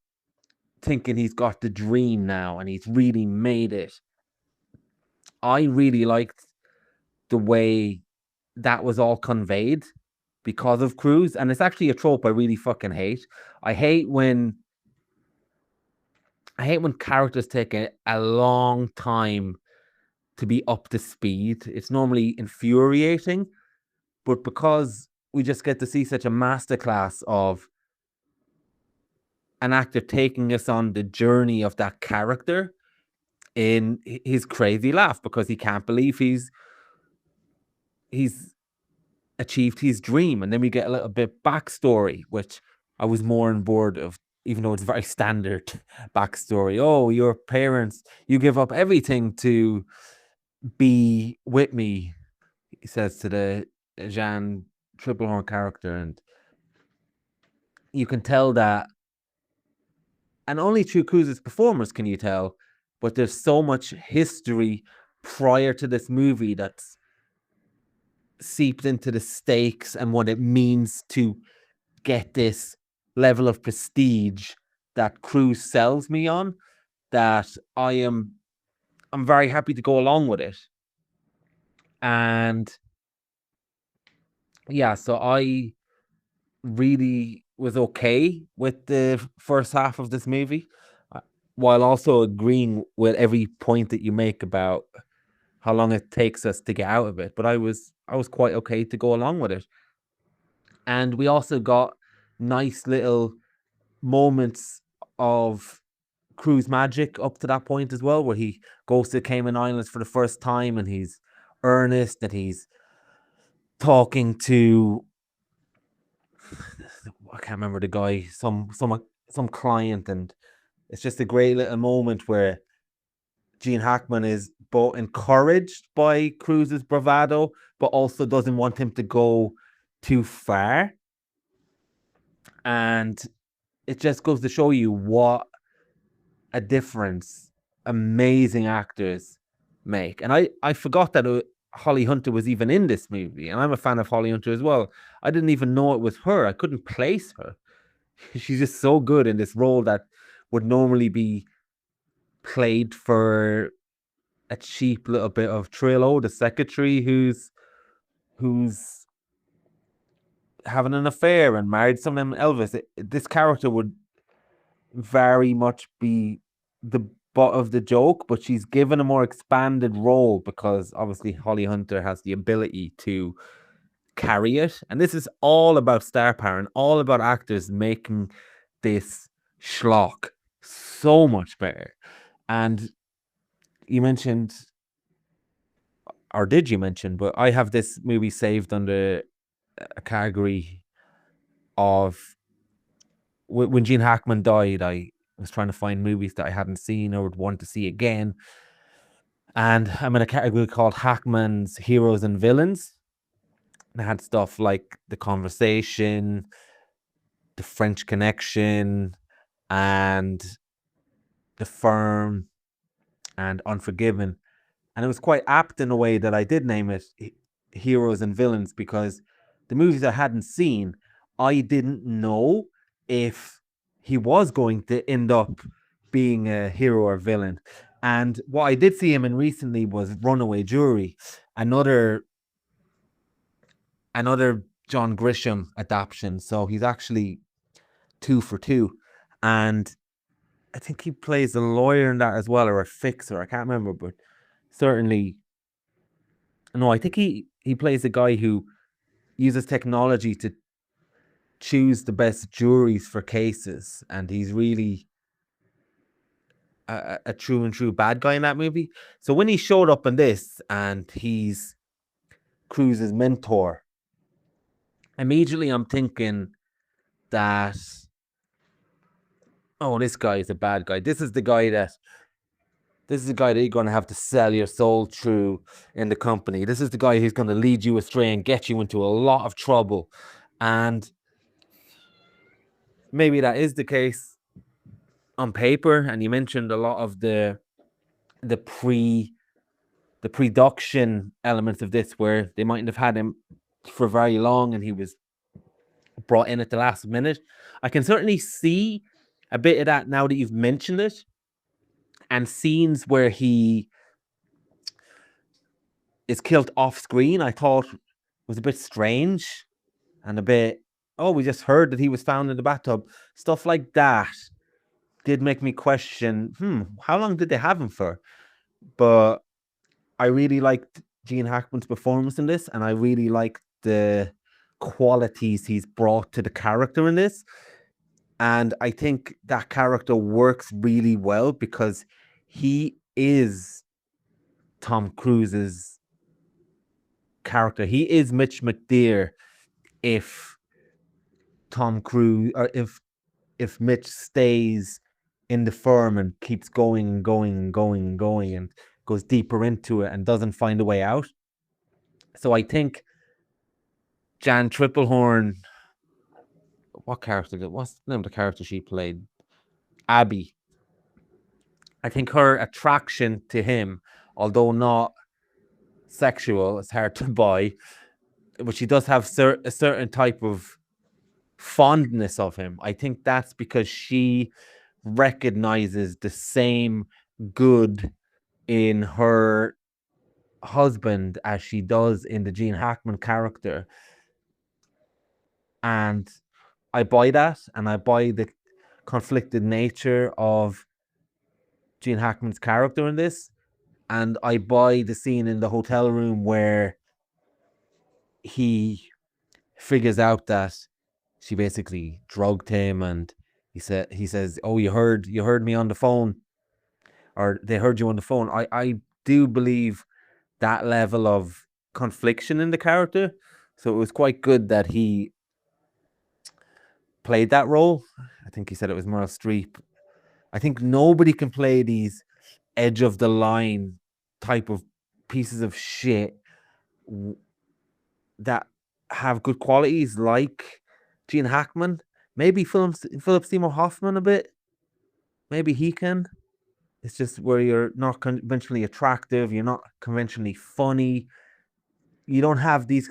thinking he's got the dream now and he's really made it. I really liked the way that was all conveyed because of Cruise, and it's actually a trope I really fucking hate. I hate when characters take a long time to be up to speed. It's normally infuriating, but because we just get to see such a masterclass of an actor taking us on the journey of that character in his crazy laugh because he can't believe he's achieved his dream. And then we get a little bit backstory, which I was more on board of, even though it's very standard backstory. Oh, your parents, you give up everything to be with me, he says to the Jean Triplehorn character. And you can tell that, and only through Cruise's performance can you tell, but there's so much history prior to this movie that's seeped into the stakes and what it means to get this level of prestige that Cruise sells me on, that I'm very happy to go along with it. And yeah, so I really was okay with the first half of this movie, while also agreeing with every point that you make about how long it takes us to get out of it. But I was quite okay to go along with it. And we also got nice little moments of Cruise magic up to that point as well, where he goes to Cayman Islands for the first time and he's earnest and he's talking to, I can't remember the guy, some client, and it's just a great little moment where Gene Hackman is both encouraged by Cruise's bravado, but also doesn't want him to go too far. And it just goes to show you what a difference amazing actors make. And I forgot that Holly Hunter was even in this movie, and I'm a fan of Holly Hunter as well. I didn't even know it was her. I couldn't place her. She's just so good in this role that would normally be played for a cheap little bit of Trillo, the secretary who's having an affair and married someone Elvis. This character would very much be the butt of the joke, but she's given a more expanded role because obviously Holly Hunter has the ability to carry it. And this is all about star power and all about actors making this schlock so much better. And you mentioned, or did you mention, but I have this movie saved under a category of when Gene Hackman died. I was trying to find movies that I hadn't seen or would want to see again. And I'm in a category called Hackman's Heroes and Villains. And I had stuff like The Conversation, The French Connection, and The Firm, and Unforgiven. And it was quite apt in a way that I did name it Heroes and Villains, because the movies I hadn't seen, I didn't know if he was going to end up being a hero or villain. And what I did see him in recently was Runaway Jury, another John Grisham adaptation. So he's actually 2 for 2. And I think he plays a lawyer in that as well, or a fixer. I can't remember, but certainly, no, I think he plays a guy who uses technology to choose the best juries for cases, and he's really a true and true bad guy in that movie. So when he showed up in this, and he's Cruise's mentor, immediately I'm thinking that, oh, this guy is a bad guy. This is the guy that you're going to have to sell your soul through in the company. This is the guy who's going to lead you astray and get you into a lot of trouble. And maybe that is the case on paper. And you mentioned a lot of the production elements of this, where they mightn't have had him for very long and he was brought in at the last minute. I can certainly see a bit of that now that you've mentioned it. And scenes where he is killed off screen, I thought was a bit strange and a bit, oh, we just heard that he was found in the bathtub. Stuff like that did make me question, how long did they have him for? But I really liked Gene Hackman's performance in this, and I really liked the qualities he's brought to the character in this. And I think that character works really well because he is Tom Cruise's character. He is Mitch McDeere if Tom Cruise, or if Mitch stays in the firm and keeps going and going and going and going and goes deeper into it and doesn't find a way out. So I think Jan Triplehorn, what's the name of the character she played? Abby. I think her attraction to him, although not sexual, it's hard to buy, but she does have a certain type of fondness of him. I think that's because she recognizes the same good in her husband as she does in the Gene Hackman character. And I buy that, and I buy the conflicted nature of Gene Hackman's character in this. And I buy the scene in the hotel room where he figures out that she basically drugged him, and he says, "Oh, you heard me on the phone, or they heard you on the phone." I do believe that level of confliction in the character. So it was quite good that he played that role. I think he said it was Meryl Streep. I think nobody can play these edge of the line type of pieces of shit that have good qualities like Gene Hackman. Maybe Philip Seymour Hoffman a bit. Maybe he can. It's just where you're not conventionally attractive, you're not conventionally funny. You don't have these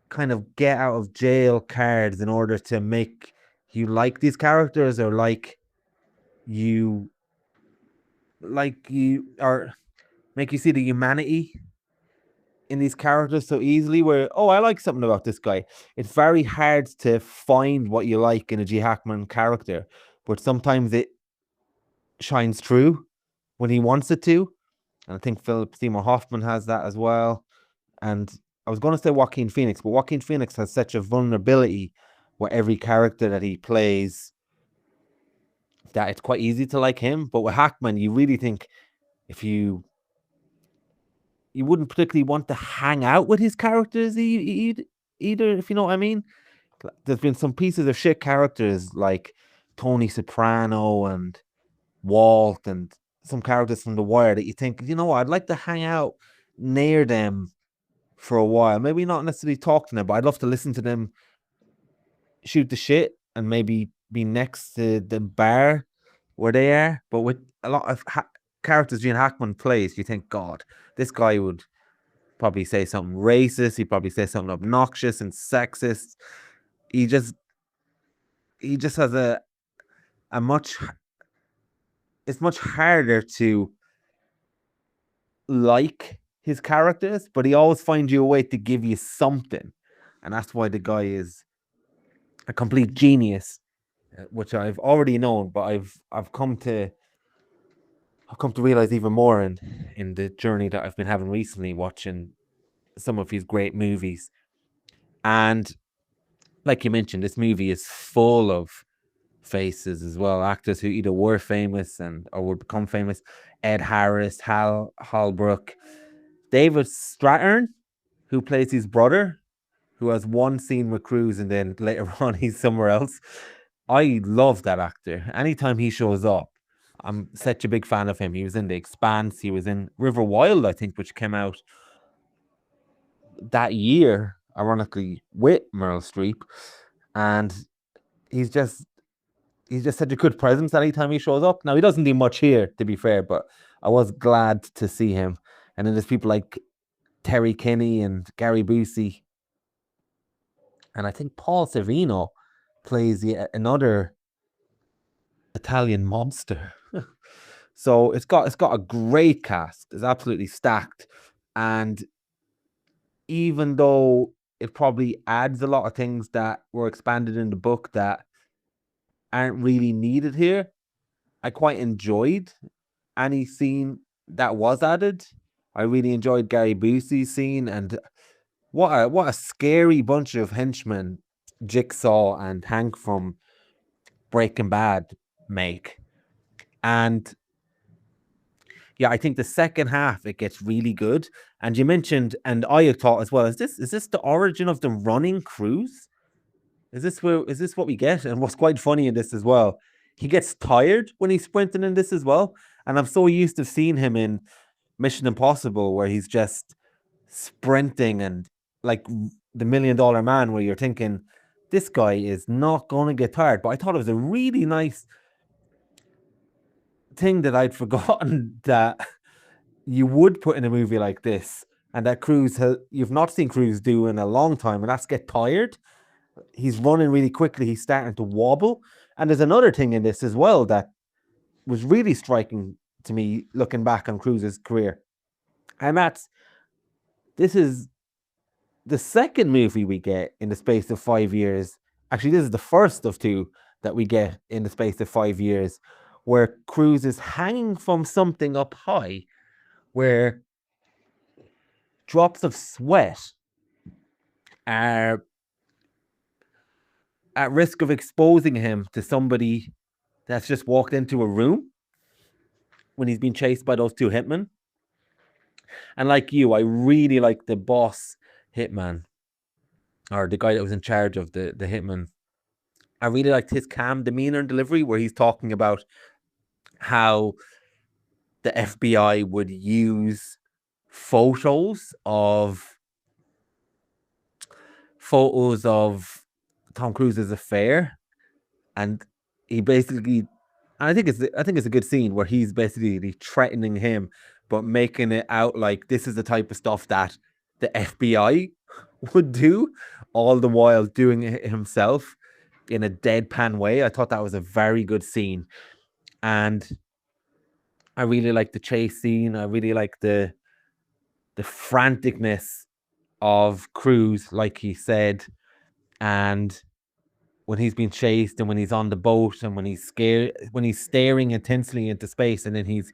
kind of get out of jail cards in order to make you like these characters, or or make you see the humanity in these characters so easily, where, oh, I like something about this guy. It's very hard to find what you like in a G. Hackman character, but sometimes it shines through when he wants it to. And I think Philip Seymour Hoffman has that as well. And I was going to say Joaquin Phoenix, but Joaquin Phoenix has such a vulnerability with every character that he plays that it's quite easy to like him. But with Hackman, you really think if you wouldn't particularly want to hang out with his characters either, if you know what I mean. There's been some pieces of shit characters like Tony Soprano and Walt and some characters from The Wire that you think, you know what, I'd like to hang out near them for a while. Maybe not necessarily talk to them, but I'd love to listen to them shoot the shit and maybe be next to the bar where they are. But with a lot of characters Gene Hackman plays, you think, God, this guy would probably say something racist. He'd probably say something obnoxious and sexist. He just has a much it's much harder to like his characters, but he always finds you a way to give you something. And that's why the guy is a complete genius, which I've already known, but I've come to realize even more in the journey that I've been having recently, watching some of his great movies. And like you mentioned, this movie is full of faces as well, actors who either were famous or would become famous. Ed Harris, Hal Holbrook, David Strathairn, who plays his brother, who has one scene with Cruise and then later on he's somewhere else. I love that actor. Anytime he shows up, I'm such a big fan of him. He was in The Expanse. He was in River Wild, I think, which came out that year, ironically, with Meryl Streep. And he's just such a good presence anytime he shows up. Now, he doesn't do much here, to be fair, but I was glad to see him. And then there's people like Terry Kinney and Gary Busey. And I think Paul Sorvino plays another Italian monster. So it's got a great cast. It's absolutely stacked. And even though it probably adds a lot of things that were expanded in the book that aren't really needed here, I quite enjoyed any scene that was added. I really enjoyed Gary Busey's scene, and what a scary bunch of henchmen Jigsaw and Hank from Breaking Bad make. And yeah, I think the second half it gets really good. And you mentioned, and I thought as well, is this the origin of the running cruise? Is this what we get? And what's quite funny in this as well, he gets tired when he's sprinting in this as well. And I'm so used to seeing him in Mission Impossible where he's just sprinting and like the $1 Million Man, where you're thinking this guy is not going to get tired. But I thought it was a really nice thing that I'd forgotten that you would put in a movie like this, and that Cruise you've not seen Cruise do in a long time, and that's get tired. He's running really quickly. He's starting to wobble. And there's another thing in this as well that was really striking to me looking back on Cruise's career. And this is the second movie we get in the space of 5 years. Actually, this is the first of two that we get in the space of 5 years, where Cruise is hanging from something up high, where drops of sweat are at risk of exposing him to somebody that's just walked into a room when he's been chased by those two hitmen. And like you, I really like the boss hitman, or the guy that was in charge of the hitman. I really liked his calm demeanor and delivery, where he's talking about how the FBI would use photos of Tom Cruise's affair, and he basically, and I think it's a good scene where he's basically threatening him, but making it out like this is the type of stuff that the FBI would do, all the while doing it himself in a deadpan way. I thought that was a very good scene, and I really like the chase scene. I really like the franticness of Cruise, like he said, and when he's being chased and when he's on the boat and when he's scared, when he's staring intensely into space, and then he's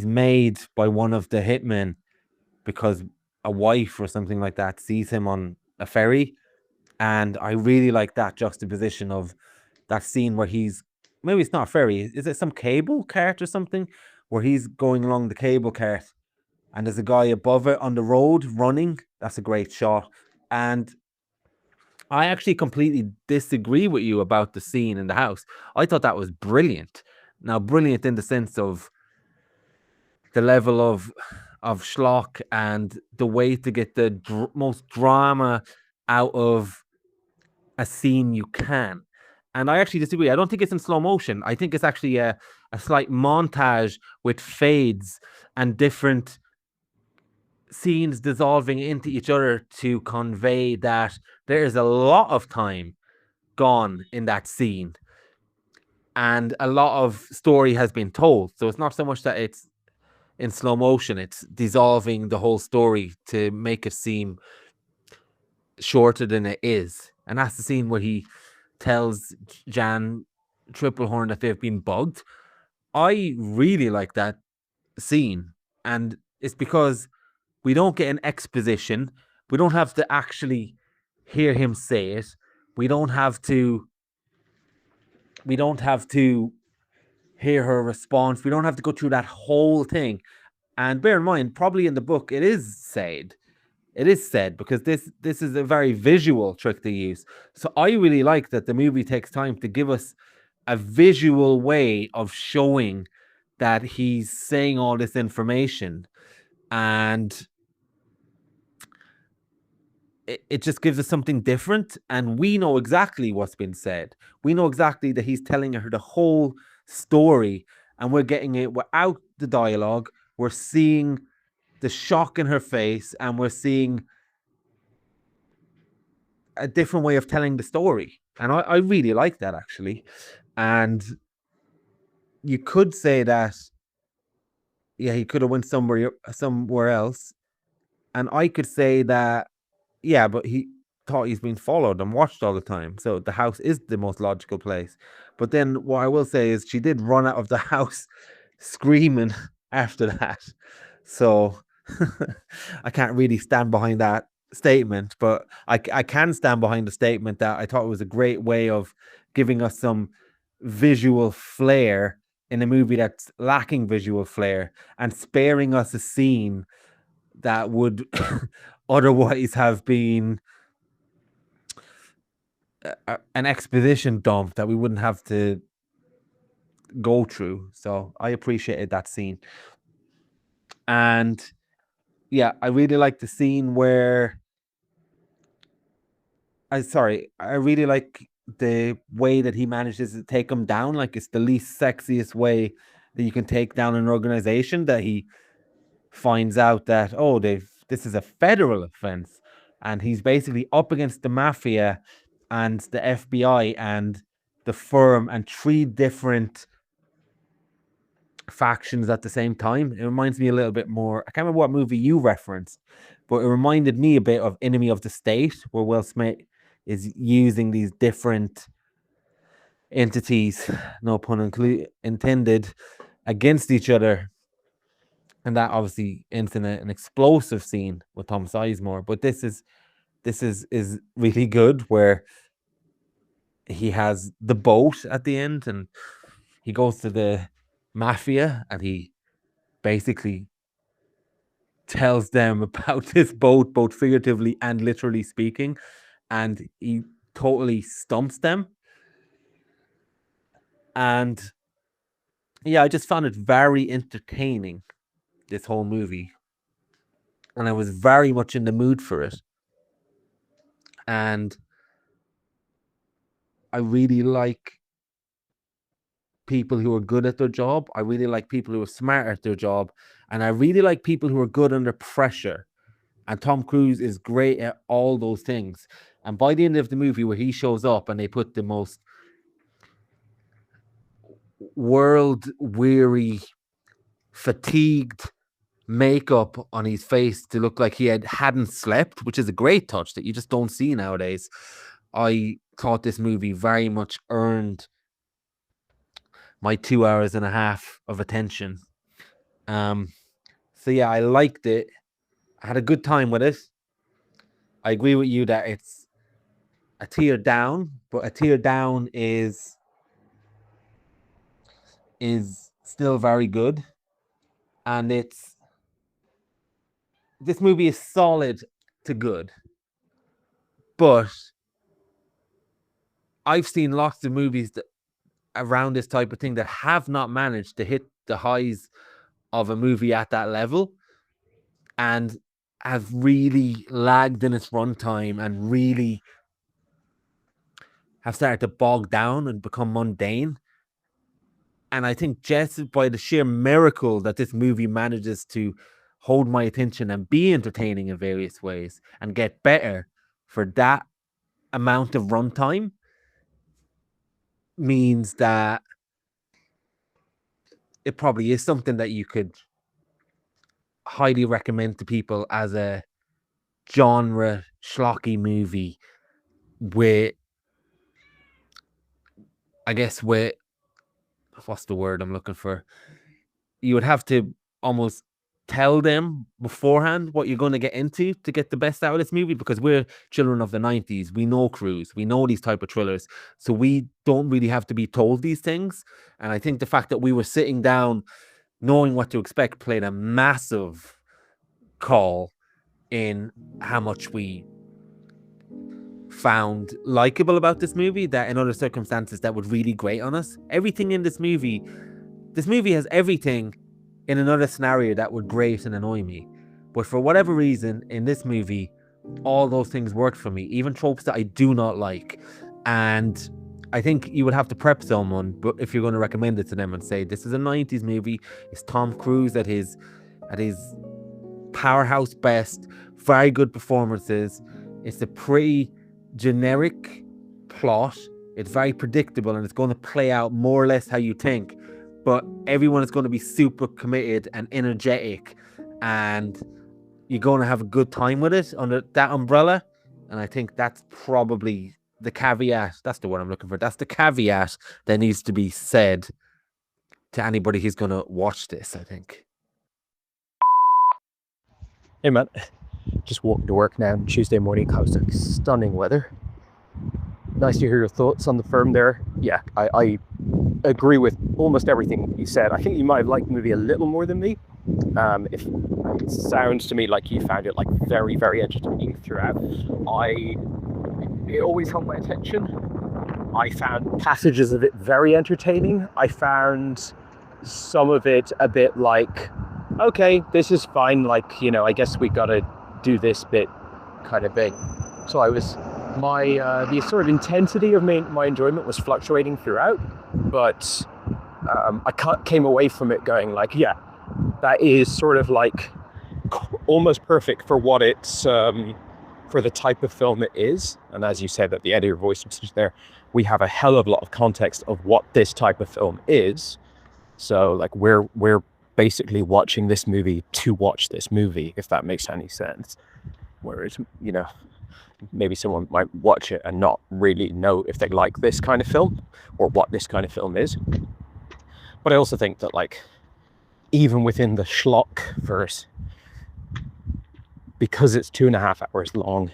made by one of the hitmen because a wife or something like that sees him on a ferry. And I really like that juxtaposition of that scene where maybe it's not a ferry, is it some cable cart or something, where he's going along the cable cart and there's a guy above it on the road running. That's a great shot. And I actually completely disagree with you about the scene in the house. I thought that was brilliant. Now, brilliant in the sense of the level of schlock and the way to get the most drama out of a scene you can. And I actually disagree. I don't think it's in slow motion. I think it's actually a slight montage with fades and different scenes dissolving into each other to convey that there is a lot of time gone in that scene. and a lot of story has been told. So it's not so much that it's in slow motion, it's dissolving the whole story to make it seem shorter than it is. And that's the scene where he tells Jan Triplehorn that they've been bugged. I really like that scene, and it's because we don't get an exposition. We don't have to actually hear him say it. We don't have to hear her response. We don't have to go through that whole thing. And bear in mind, probably in the book it is said. It is said because this is a very visual trick they use. So I really like that the movie takes time to give us a visual way of showing that he's saying all this information, and it just gives us something different, and we know exactly what's been said. We know exactly that he's telling her the whole story, and we're getting it without the dialogue. We're seeing the shock in her face, and we're seeing a different way of telling the story. And I really like that, actually. And you could say that, yeah, he could have went somewhere else. And I could say that, yeah, but he thought he's been followed and watched all the time. So the house is the most logical place. But then what I will say is she did run out of the house screaming after that. So I can't really stand behind that statement, but I can stand behind the statement that I thought it was a great way of giving us some visual flair in a movie that's lacking visual flair, and sparing us a scene that would otherwise have been an exposition dump that we wouldn't have to go through. So I appreciated that scene. And yeah, I really like the scene where I really like the way that he manages to take him down. Like, it's the least sexiest way that you can take down an organization, that he finds out that, oh, this is a federal offense, and he's basically up against the mafia and the FBI and the firm and three different factions at the same time. It reminds me a little bit more, I can't remember what movie you referenced, but it reminded me a bit of Enemy of the State, where Will Smith is using these different entities, no pun intended, against each other. And that obviously ends in an explosive scene with Tom Sizemore. But this is really good, where he has the boat at the end, and he goes to the mafia, and he basically tells them about this boat, both figuratively and literally speaking, and he totally stumps them. And yeah, I just found it very entertaining, this whole movie, and I was very much in the mood for it. And I really like people who are good at their job. I really like people who are smart at their job, and I really like people who are good under pressure. And Tom Cruise is great at all those things. And by the end of the movie, where he shows up and they put the most world-weary, fatigued makeup on his face to look like he hadn't slept, which is a great touch that you just don't see nowadays. I thought this movie very much earned my 2 hours and a half of attention. So yeah, I liked it. I had a good time with it. I agree with you that it's a tier down, but a tier down is still very good. And this movie is solid to good. But I've seen lots of movies around this type of thing that have not managed to hit the highs of a movie at that level, and have really lagged in its runtime, and really have started to bog down and become mundane. And I think just by the sheer miracle that this movie manages to hold my attention and be entertaining in various ways and get better for that amount of runtime means that it probably is something that you could highly recommend to people as a genre schlocky movie with, I guess, with, what's the word I'm looking for? You would have to almost tell them beforehand what you're going to get into to get the best out of this movie, because we're children of the 90s. We know Cruise, we know these type of thrillers, so we don't really have to be told these things. And I think the fact that we were sitting down knowing what to expect played a massive call in how much we found likable about this movie, that in other circumstances that would really grate on us. Everything in this movie has everything in another scenario that would grate and annoy me, but for whatever reason in this movie all those things worked for me, even tropes that I do not like. And I think you would have to prep someone, but if you're going to recommend it to them and say this is a 90s movie, it's Tom Cruise at his powerhouse best, very good performances, it's a pretty generic plot, it's very predictable, and it's going to play out more or less how you think, but everyone is going to be super committed and energetic, and you're going to have a good time with it under that umbrella. And I think that's probably the caveat. That's the word I'm looking for. That's the caveat that needs to be said to anybody who's going to watch this, I think. Hey man, just walking to work now, Tuesday morning, coast of stunning weather. Nice to hear your thoughts on the film there. Yeah, I agree with almost everything you said. I think you might have liked the movie a little more than me. If it sounds to me like you found it like very, very entertaining throughout. It always held my attention. I found passages of it very entertaining. I found some of it a bit like, okay, this is fine, like, you know, I guess we gotta do this bit kind of thing. So I was, the sort of intensity of my enjoyment was fluctuating throughout, but I came away from it going like, yeah, that is sort of like almost perfect for what it's, for the type of film it is. And as you said at the end of your voice message there, we have a hell of a lot of context of what this type of film is. So like we're basically watching this movie to watch this movie, if that makes any sense. Whereas, you know, maybe someone might watch it and not really know if they like this kind of film or what this kind of film is. But I also think that, like, even within the schlock verse, because it's 2.5 hours long,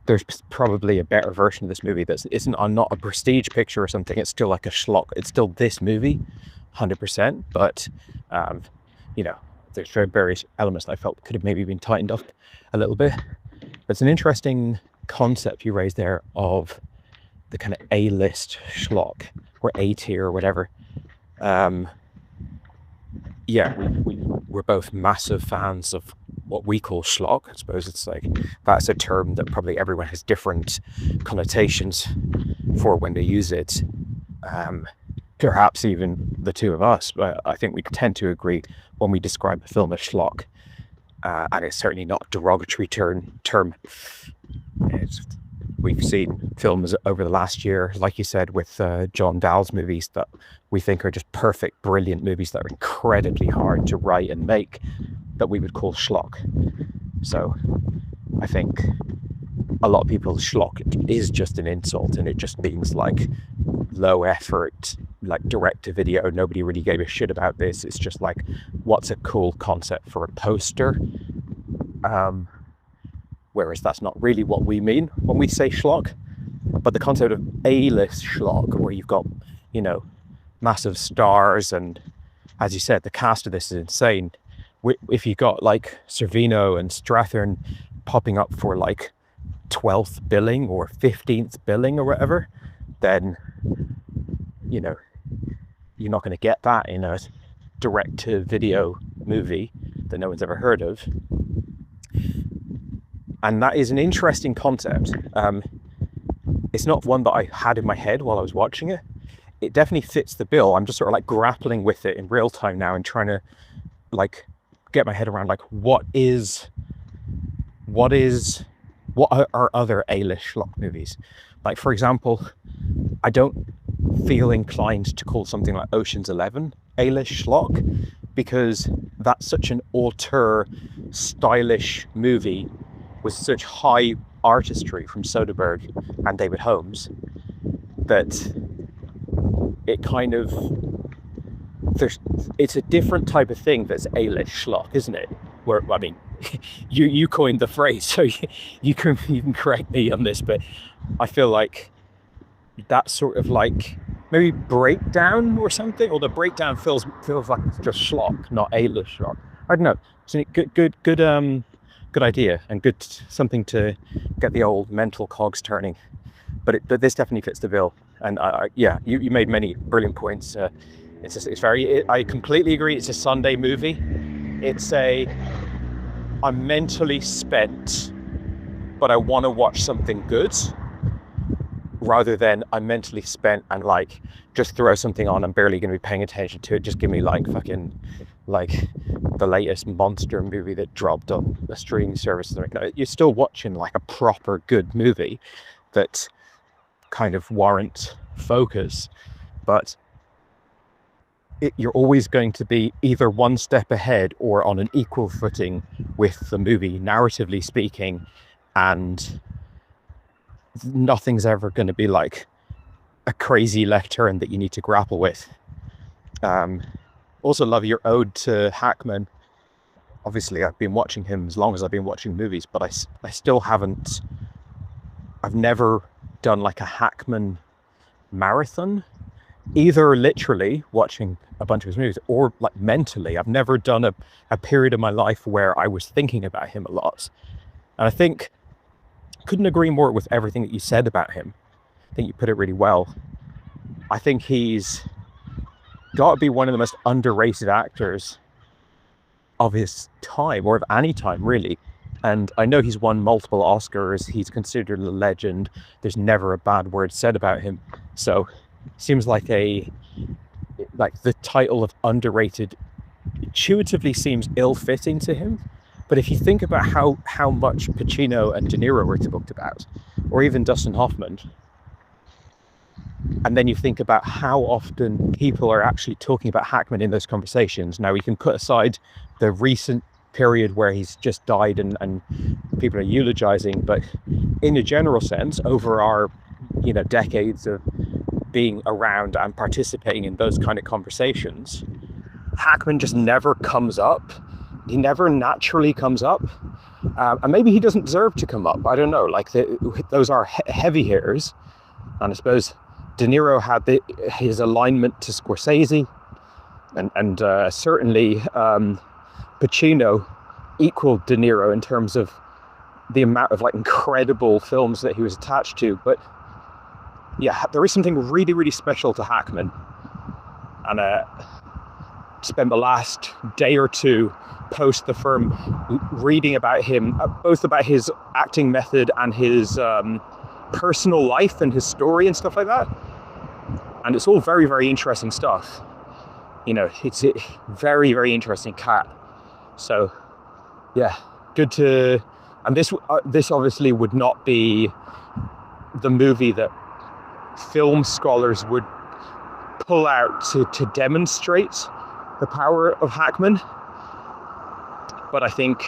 there's probably a better version of this movie that isn't not a prestige picture or something. It's still like a schlock. It's still this movie, 100%. But, you know, there's various elements that I felt could have maybe been tightened up a little bit. But it's an interesting concept you raised there of the kind of A-list schlock or A-tier or whatever. Yeah, we're both massive fans of what we call schlock. I suppose it's like, that's a term that probably everyone has different connotations for when they use it. Perhaps even the two of us, but I think we tend to agree when we describe a film as schlock. And it's certainly not a derogatory term. We've seen films over the last year, like you said, with John Dahl's movies that we think are just perfect, brilliant movies that are incredibly hard to write and make, that we would call schlock. So I think a lot of people's schlock is just an insult, and it just means like low effort, like direct to video. Nobody really gave a shit about this. It's just like, what's a cool concept for a poster? Whereas that's not really what we mean when we say schlock. But the concept of A-list schlock, where you've got, you know, massive stars, and as you said, the cast of this is insane. If you got like Servino and Strathern popping up for like 12th billing or 15th billing or whatever, then, you know, you're not going to get that in a direct-to-video movie that no one's ever heard of. And that is an interesting concept. It's not one that I had in my head while I was watching it. It definitely fits the bill. I'm just sort of like grappling with it in real time now and trying to like get my head around like what are other A-list schlock movies. Like, for example, I don't feel inclined to call something like Ocean's 11 A-list schlock, because that's such an auteur, stylish movie with such high artistry from Soderbergh and David Holmes that it kind of, it's a different type of thing that's A-list schlock, isn't it? Where, I mean, you coined the phrase, so you can correct me on this, but I feel like that sort of like maybe breakdown or something, or the breakdown feels like it's just schlock, not A-list schlock. I don't know. It's a good idea, and good something to get the old mental cogs turning. But this definitely fits the bill. And yeah, you made many brilliant points. I completely agree. It's a Sunday movie. I'm mentally spent, but I want to watch something good, rather than I'm mentally spent and like just throw something on. I'm barely going to be paying attention to it. Just give me like fucking like the latest monster movie that dropped on a streaming service. No, you're still watching like a proper good movie that kind of warrant focus, but you're always going to be either one step ahead or on an equal footing with the movie, narratively speaking, and nothing's ever going to be like a crazy left turn that you need to grapple with. Also love your ode to Hackman. Obviously, I've been watching him as long as I've been watching movies, but I still haven't, I've never done like a Hackman marathon, either literally watching a bunch of his movies or like mentally. I've never done a period of my life where I was thinking about him a lot. And I think, couldn't agree more with everything that you said about him. I think you put it really well. I think he's got to be one of the most underrated actors of his time, or of any time really. And I know he's won multiple Oscars. He's considered a legend. There's never a bad word said about him. So seems like the title of underrated intuitively seems ill-fitting to him. But if you think about how much Pacino and De Niro were talked about, or even Dustin Hoffman, and then you think about how often people are actually talking about Hackman in those conversations. Now we can put aside the recent period where he's just died and people are eulogizing, but in a general sense, over our decades of being around and participating in those kind of conversations, Hackman just never comes up. He never naturally comes up, and maybe he doesn't deserve to come up. I don't know. Like those are heavy hitters, and I suppose De Niro had his alignment to Scorsese, and certainly Pacino equaled De Niro in terms of the amount of like incredible films that he was attached to. But yeah, there is something really, really special to Hackman, and spent the last day or two post the film reading about him, both about his acting method and his personal life and his story and stuff like that. And it's all very, very interesting stuff. It's a very, very interesting cat. So yeah, good to, and this obviously would not be the movie that film scholars would pull out to demonstrate the power of Hackman. But I think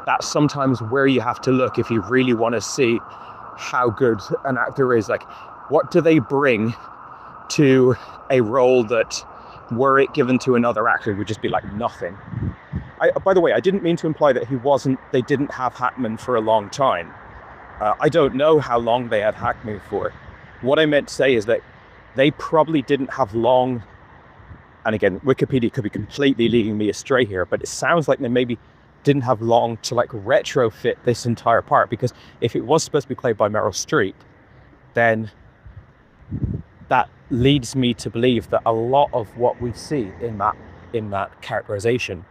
that's sometimes where you have to look if you really want to see how good an actor is. Like, what do they bring to a role that, were it given to another actor, would just be like nothing. By the way, I didn't mean to imply that they didn't have Hackman for a long time. I don't know how long they had Hackman for. What I meant to say is that they probably didn't have long, and again, Wikipedia could be completely leading me astray here, but it sounds like they maybe didn't have long to like retrofit this entire part, because if it was supposed to be played by Meryl Streep, then that leads me to believe that a lot of what we see in that characterization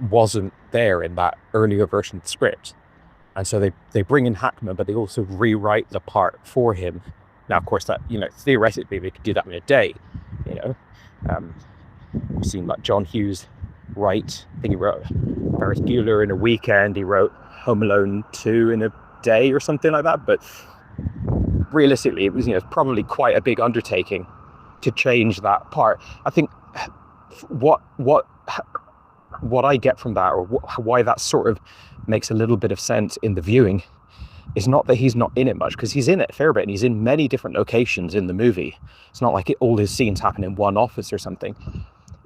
wasn't there in that earlier version of the script. And so they bring in Hackman, but they also rewrite the part for him. Now, of course, that, theoretically they could do that in a day, we've seen like John Hughes write, I think he wrote Ferris Bueller in a weekend, he wrote Home Alone 2 in a day or something like that, but realistically, it was, you know, probably quite a big undertaking to change that part. I think what I get from that, or why that sort of makes a little bit of sense in the viewing, is not that he's not in it much, because he's in it a fair bit, and he's in many different locations in the movie. It's not like all his scenes happen in one office or something.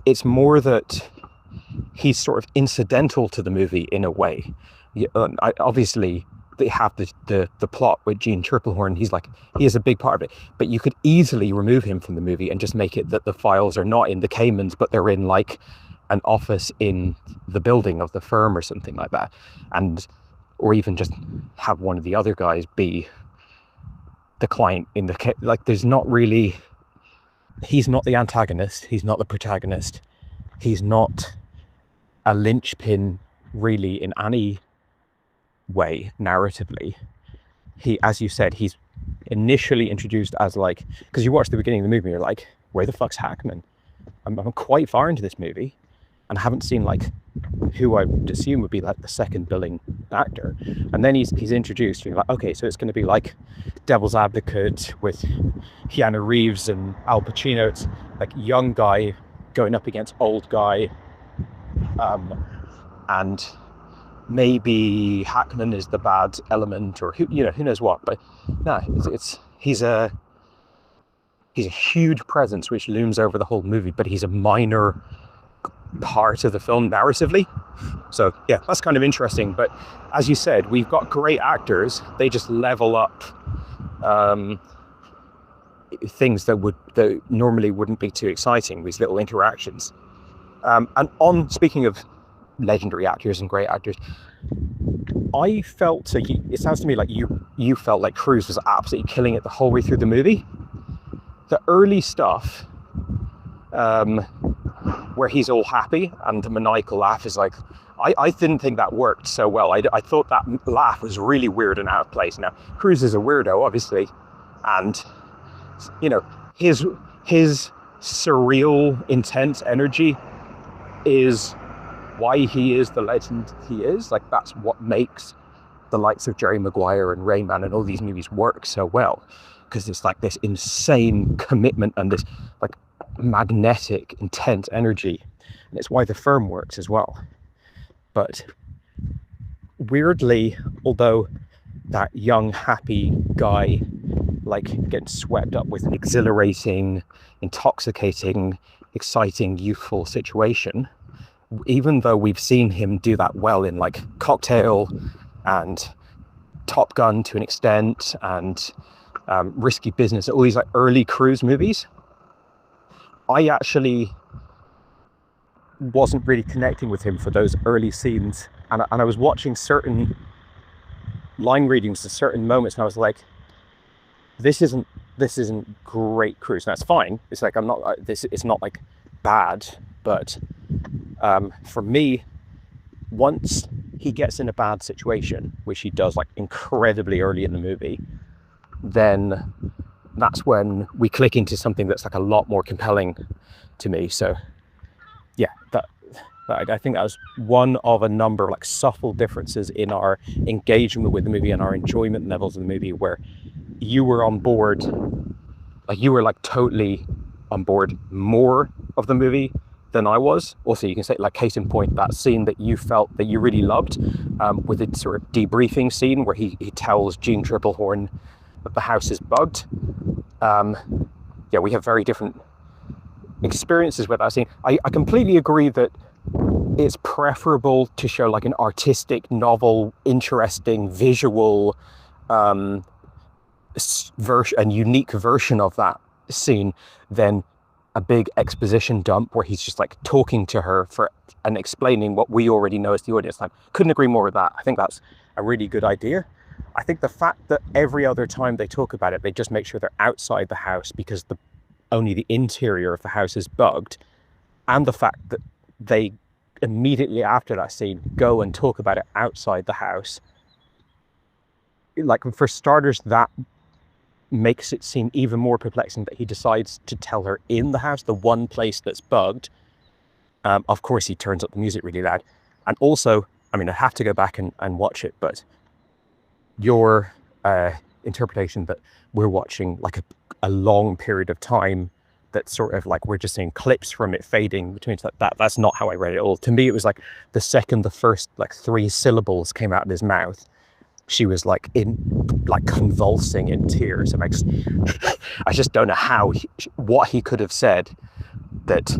It's more that he's sort of incidental to the movie in a way. Obviously, they have the plot with Gene Tripplehorn. He is a big part of it, but you could easily remove him from the movie and just make it that the files are not in the Caymans, but they're in like an office in the building of the firm or something like that, or even just have one of the other guys be the client in the like. There's not really. He's not the antagonist. He's not the protagonist. He's not a linchpin, really, in any way narratively. He, as you said, he's initially introduced as like, because you watch the beginning of the movie, you're like, where the fuck's Hackman? I'm quite far into this movie and I haven't seen like who I would assume would be like the second billing actor, and then he's introduced. You're like, okay, so it's going to be like Devil's Advocate with Keanu Reeves and Al Pacino. It's like young guy going up against old guy, and maybe Hackman is the bad element, or who knows what. But no, he's a huge presence which looms over the whole movie, but he's a minor part of the film narratively. So yeah, that's kind of interesting. But as you said, we've got great actors. They just level up things that normally wouldn't be too exciting, these little interactions. And speaking of legendary actors and great actors, I felt, so it sounds to me like you felt like Cruise was absolutely killing it the whole way through the movie. The early stuff, where he's all happy and the maniacal laugh is like, I didn't think that worked so well. I thought that laugh was really weird and out of place. Now, Cruise is a weirdo, obviously, and you know, his surreal, intense energy is why he is the legend he is. Like, that's what makes the likes of Jerry Maguire and Rayman and all these movies work so well, because it's like this insane commitment and this like magnetic, intense energy, and it's why The Firm works as well. But weirdly, although that young, happy guy like gets swept up with an exhilarating, intoxicating, exciting, youthful situation, even though we've seen him do that well in like Cocktail and Top Gun to an extent, and Risky Business, all these like early Cruise movies, I actually wasn't really connecting with him for those early scenes, and I was watching certain line readings at certain moments, and I was like, this isn't great Cruise. And that's fine. It's like, it's not like bad, but for me, once he gets in a bad situation, which he does like incredibly early in the movie, then that's when we click into something that's like a lot more compelling to me. So yeah, I think that was one of a number of like subtle differences in our engagement with the movie and our enjoyment levels of the movie, where you were on board, like you were like totally on board more of the movie than I was. Also, you can say, like, case in point, that scene that you felt that you really loved, with the sort of debriefing scene where he tells Gene Tripplehorn that the house is bugged. Yeah, we have very different experiences with that scene. I completely agree that it's preferable to show like an artistic, novel, interesting, visual and unique version of that scene than a big exposition dump where he's just like talking to her and explaining what we already know as the audience. I couldn't agree more with that. I think that's a really good idea. I think the fact that every other time they talk about it, they just make sure they're outside the house because only the interior of the house is bugged, and the fact that they immediately after that scene go and talk about it outside the house, like, for starters, that makes it seem even more perplexing that he decides to tell her in the house, the one place that's bugged. Of course, he turns up the music really loud. And also, I mean, I have to go back and watch it, but interpretation that we're watching like a long period of time, that sort of like we're just seeing clips from it fading between that's not how I read it at all. To me, it was like the second the first like 3 syllables came out of his mouth, she was like convulsing in tears. And I just don't know what he could have said that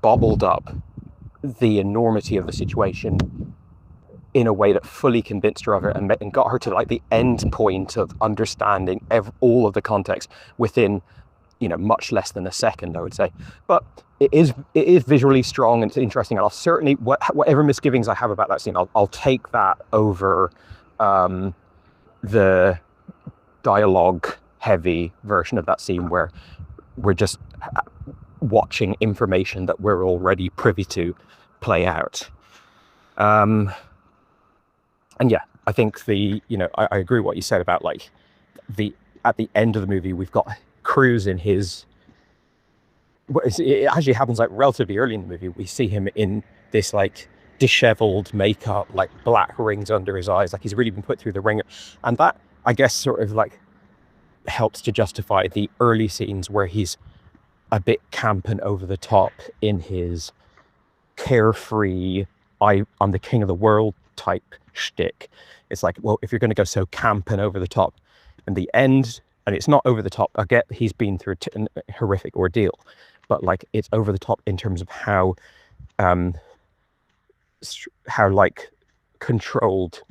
bobbled up the enormity of the situation in a way that fully convinced her of it and got her to like the end point of understanding all of the context within, much less than a second, I would say. But it is visually strong and it's interesting. And I'll certainly, whatever misgivings I have about that scene, I'll take that over the dialogue heavy version of that scene where we're just watching information that we're already privy to play out. And yeah, I think I agree with what you said about like at the end of the movie, we've got Cruise in his, it actually happens like relatively early in the movie. We see him in this like disheveled makeup, like black rings under his eyes, like he's really been put through the ringer. And that, I guess, sort of like helps to justify the early scenes where he's a bit camp and over the top in his carefree, I'm the king of the world type shtick. It's like, well, if you're going to go so camp and over the top in the end, and it's not over the top, I get he's been through a horrific ordeal, but like it's over the top in terms of how like controlled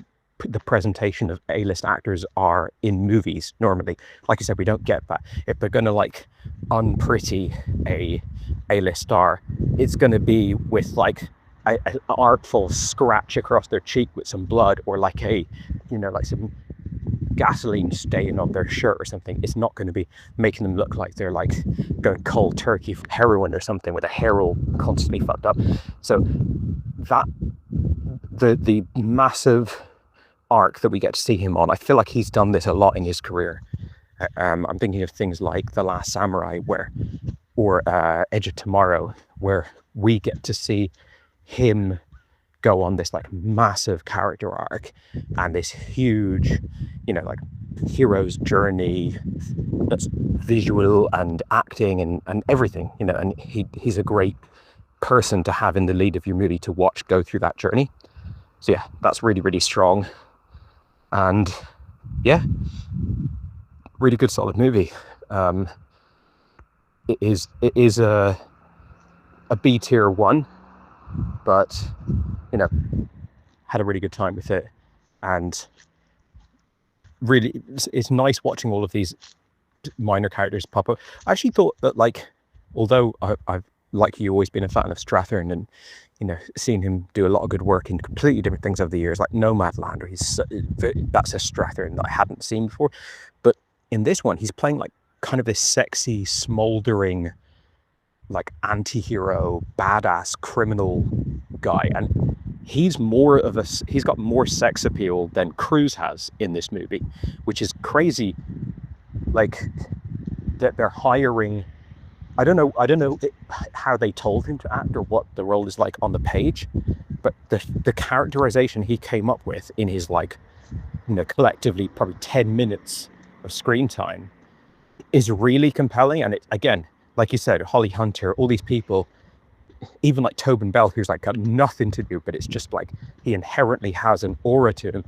the presentation of A-list actors are in movies normally. Like I said, we don't get that. If they're going to like unpretty a A-list star, it's going to be with like an artful scratch across their cheek with some blood, or like like some gasoline stain on their shirt or something. It's not going to be making them look like they're like going cold turkey for heroin or something with a hair all constantly fucked up. So that the massive arc that we get to see him on, I feel like he's done this a lot in his career. I'm thinking of things like The Last Samurai or Edge of Tomorrow, where we get to see him go on this like massive character arc and this huge, like hero's journey that's visual and acting and everything, and he's a great person to have in the lead of your movie to watch go through that journey. So yeah, that's really, really strong. And yeah, really good, solid movie. It is a B tier 1, but had a really good time with it. And really, it's nice watching all of these minor characters pop up. I actually thought that, like, although I've, like you, always been a fan of Strathern and, seen him do a lot of good work in completely different things over the years, like Nomadland, that's a Strathern that I hadn't seen before. But in this one, he's playing like kind of this sexy, smoldering, like anti-hero, badass criminal guy. And he's got more sex appeal than Cruise has in this movie, which is crazy. Like that they're hiring, I don't know how they told him to act or what the role is like on the page, but the characterization he came up with in his collectively probably 10 minutes of screen time is really compelling. And it, again, like you said, Holly Hunter, all these people, even like Tobin Bell, who's like got nothing to do, but it's just like he inherently has an aura to him.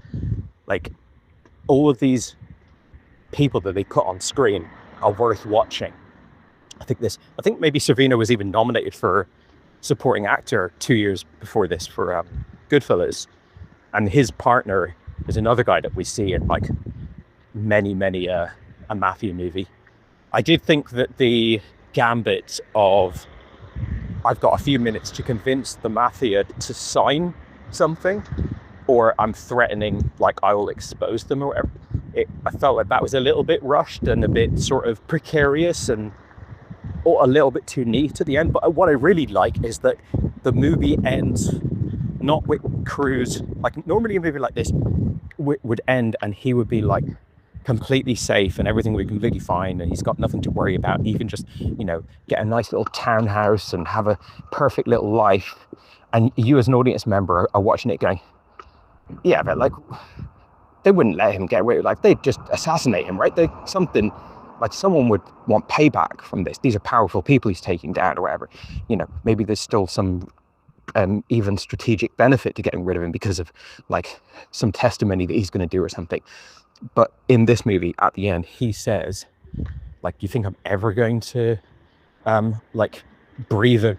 Like all of these people that they put on screen are worth watching. I think maybe Savino was even nominated for supporting actor 2 years before this for Goodfellas, and his partner is another guy that we see in like many a mafia movie. I did think that the gambit of I've got a few minutes to convince the mafia to sign something, or I'm threatening like I will expose them or whatever, I felt like that was a little bit rushed and a bit sort of precarious and a little bit too neat at the end. But what I really like is that the movie ends not with Cruise, like normally a movie like this would end and he would be like completely safe and everything would be completely fine and he's got nothing to worry about, even just get a nice little townhouse and have a perfect little life, and you as an audience member are watching it going, yeah, but like they wouldn't let him get away with life. They'd just assassinate him, right? Someone would want payback from this. These are powerful people he's taking down or whatever. You know, maybe there's still some even strategic benefit to getting rid of him because of like some testimony that he's going to do or something. But in this movie, at the end, he says, like, "You think I'm ever going to breathe do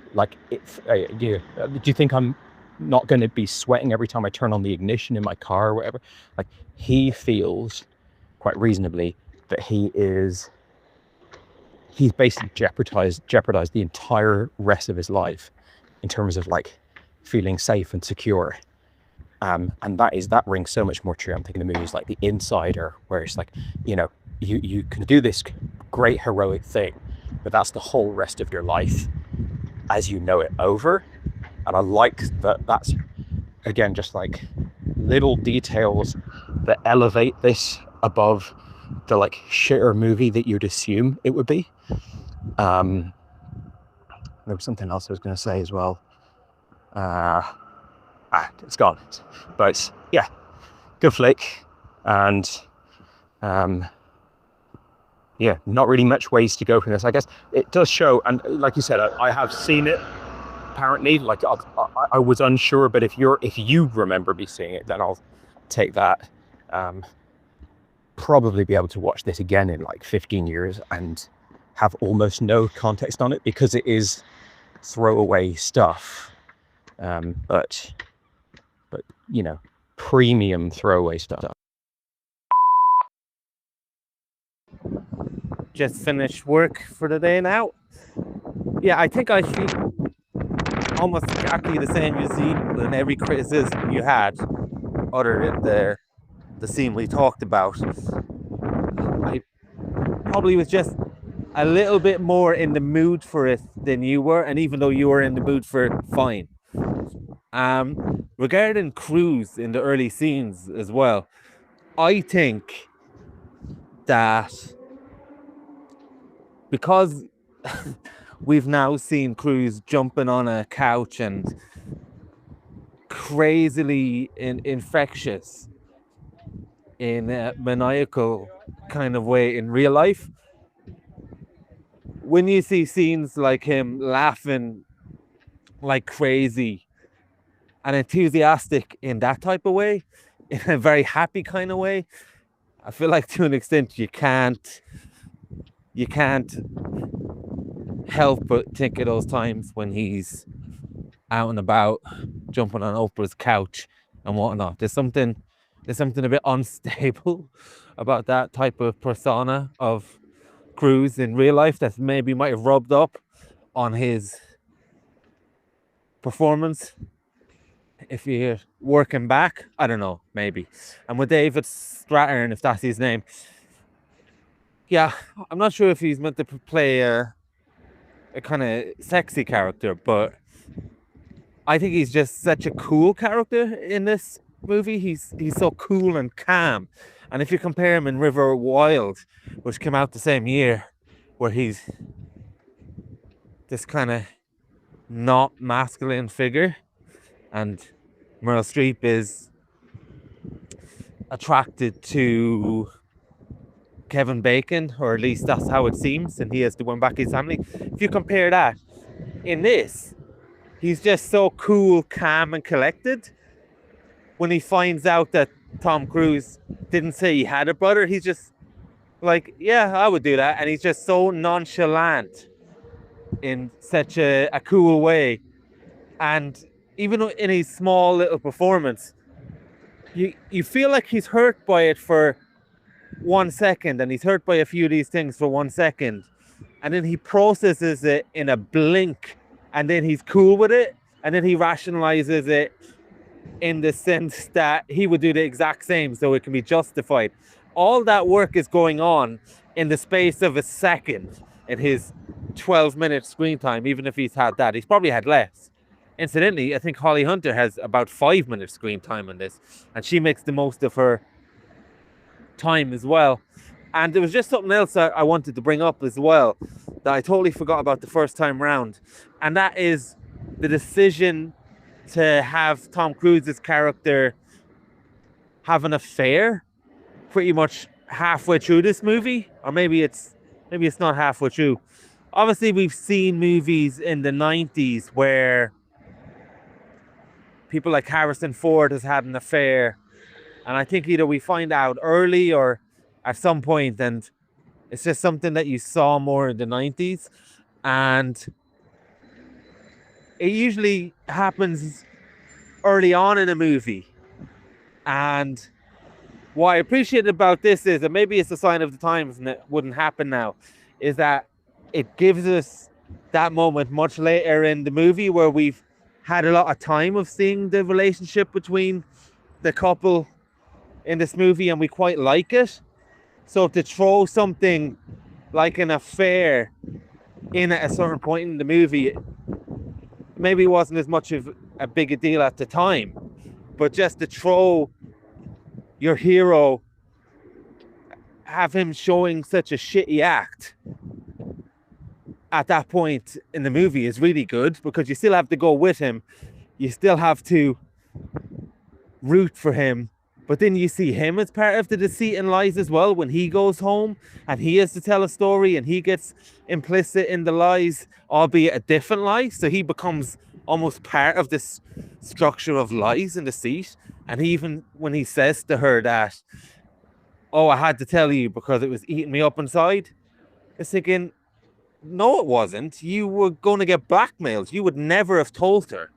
you think I'm not going to be sweating every time I turn on the ignition in my car or whatever?" Like, he feels quite reasonably that he's basically jeopardized the entire rest of his life in terms of like feeling safe and secure. And that rings so much more true. I'm thinking of movies like The Insider, where it's like, you know, you can do this great heroic thing, but that's the whole rest of your life as you know it over. And I like that's again just like little details that elevate this above the like shitter movie that you'd assume it would be. There was something else I was going to say as well. It's gone. But yeah, good flick. And yeah, not really much ways to go from this. I guess it does show, and like you said, I have seen it. Apparently, like I was unsure, but if you remember me seeing it, then I'll take that. Probably be able to watch this again in like 15 years and have almost no context on it because it is throwaway stuff. But you know, premium throwaway stuff. Just finished work for the day now. Yeah, I think I feel almost exactly the same as you in every criticism you had, other than the scene we talked about. I probably was just a little bit more in the mood for it than you were, and even though you were in the mood for it, fine. Regarding Cruise in the early scenes as well, I think that because we've now seen Cruise jumping on a couch and crazily infectious in a maniacal kind of way in real life, when you see scenes like him laughing like crazy and enthusiastic in that type of way, in a very happy kind of way, I feel like to an extent you can't help but think of those times when he's out and about jumping on Oprah's couch and whatnot. There's something a bit unstable about that type of persona of Cruise in real life that maybe might have rubbed up on his performance if you're working back. I don't know, maybe. And with David Strathairn, if that's his name, yeah, I'm not sure if he's meant to play a kind of sexy character, but I think he's just such a cool character in this movie. He's so cool and calm. And if you compare him in River Wild, which came out the same year, where he's this kind of not masculine figure, and Meryl Streep is attracted to Kevin Bacon, or at least that's how it seems, and he has to win back his family. If you compare that, in this, he's just so cool, calm, and collected. When he finds out that Tom Cruise didn't say he had a brother, he's just like, yeah, I would do that. And he's just so nonchalant in such a cool way. And even in his small little performance, you feel like he's hurt by it for 1 second, and he's hurt by a few of these things for 1 second. And then he processes it in a blink, and then he's cool with it, and then he rationalizes it in the sense that he would do the exact same so it can be justified. All that work is going on in the space of a second in his 12-minute screen time. Even if he's had that, he's probably had less. Incidentally, I think Holly Hunter has about 5 minutes screen time in this, and she makes the most of her time as well. And there was just something else I wanted to bring up as well that I totally forgot about the first time round, and that is the decision to have Tom Cruise's character have an affair pretty much halfway through this movie, or maybe it's not halfway through. Obviously, we've seen movies in the 90s where people like Harrison Ford has had an affair, and I think either we find out early or at some point, and it's just something that you saw more in the 90s, and it usually happens early on in a movie. And what I appreciate about this is, and maybe it's a sign of the times and it wouldn't happen now, is that it gives us that moment much later in the movie where we've had a lot of time of seeing the relationship between the couple in this movie, and we quite like it. So to throw something like an affair in at a certain point in the movie, maybe wasn't as much of a big a deal at the time, but just to throw your hero, have him showing such a shitty act at that point in the movie is really good, because you still have to go with him, you still have to root for him, but then you see him as part of the deceit and lies as well when he goes home and he has to tell a story and he gets implicit in the lies, albeit a different lie, so he becomes almost part of this structure of lies and deceit. And even when he says to her that, oh, I had to tell you because it was eating me up inside, it's thinking, no, it wasn't. You were going to get blackmailed. You would never have told her.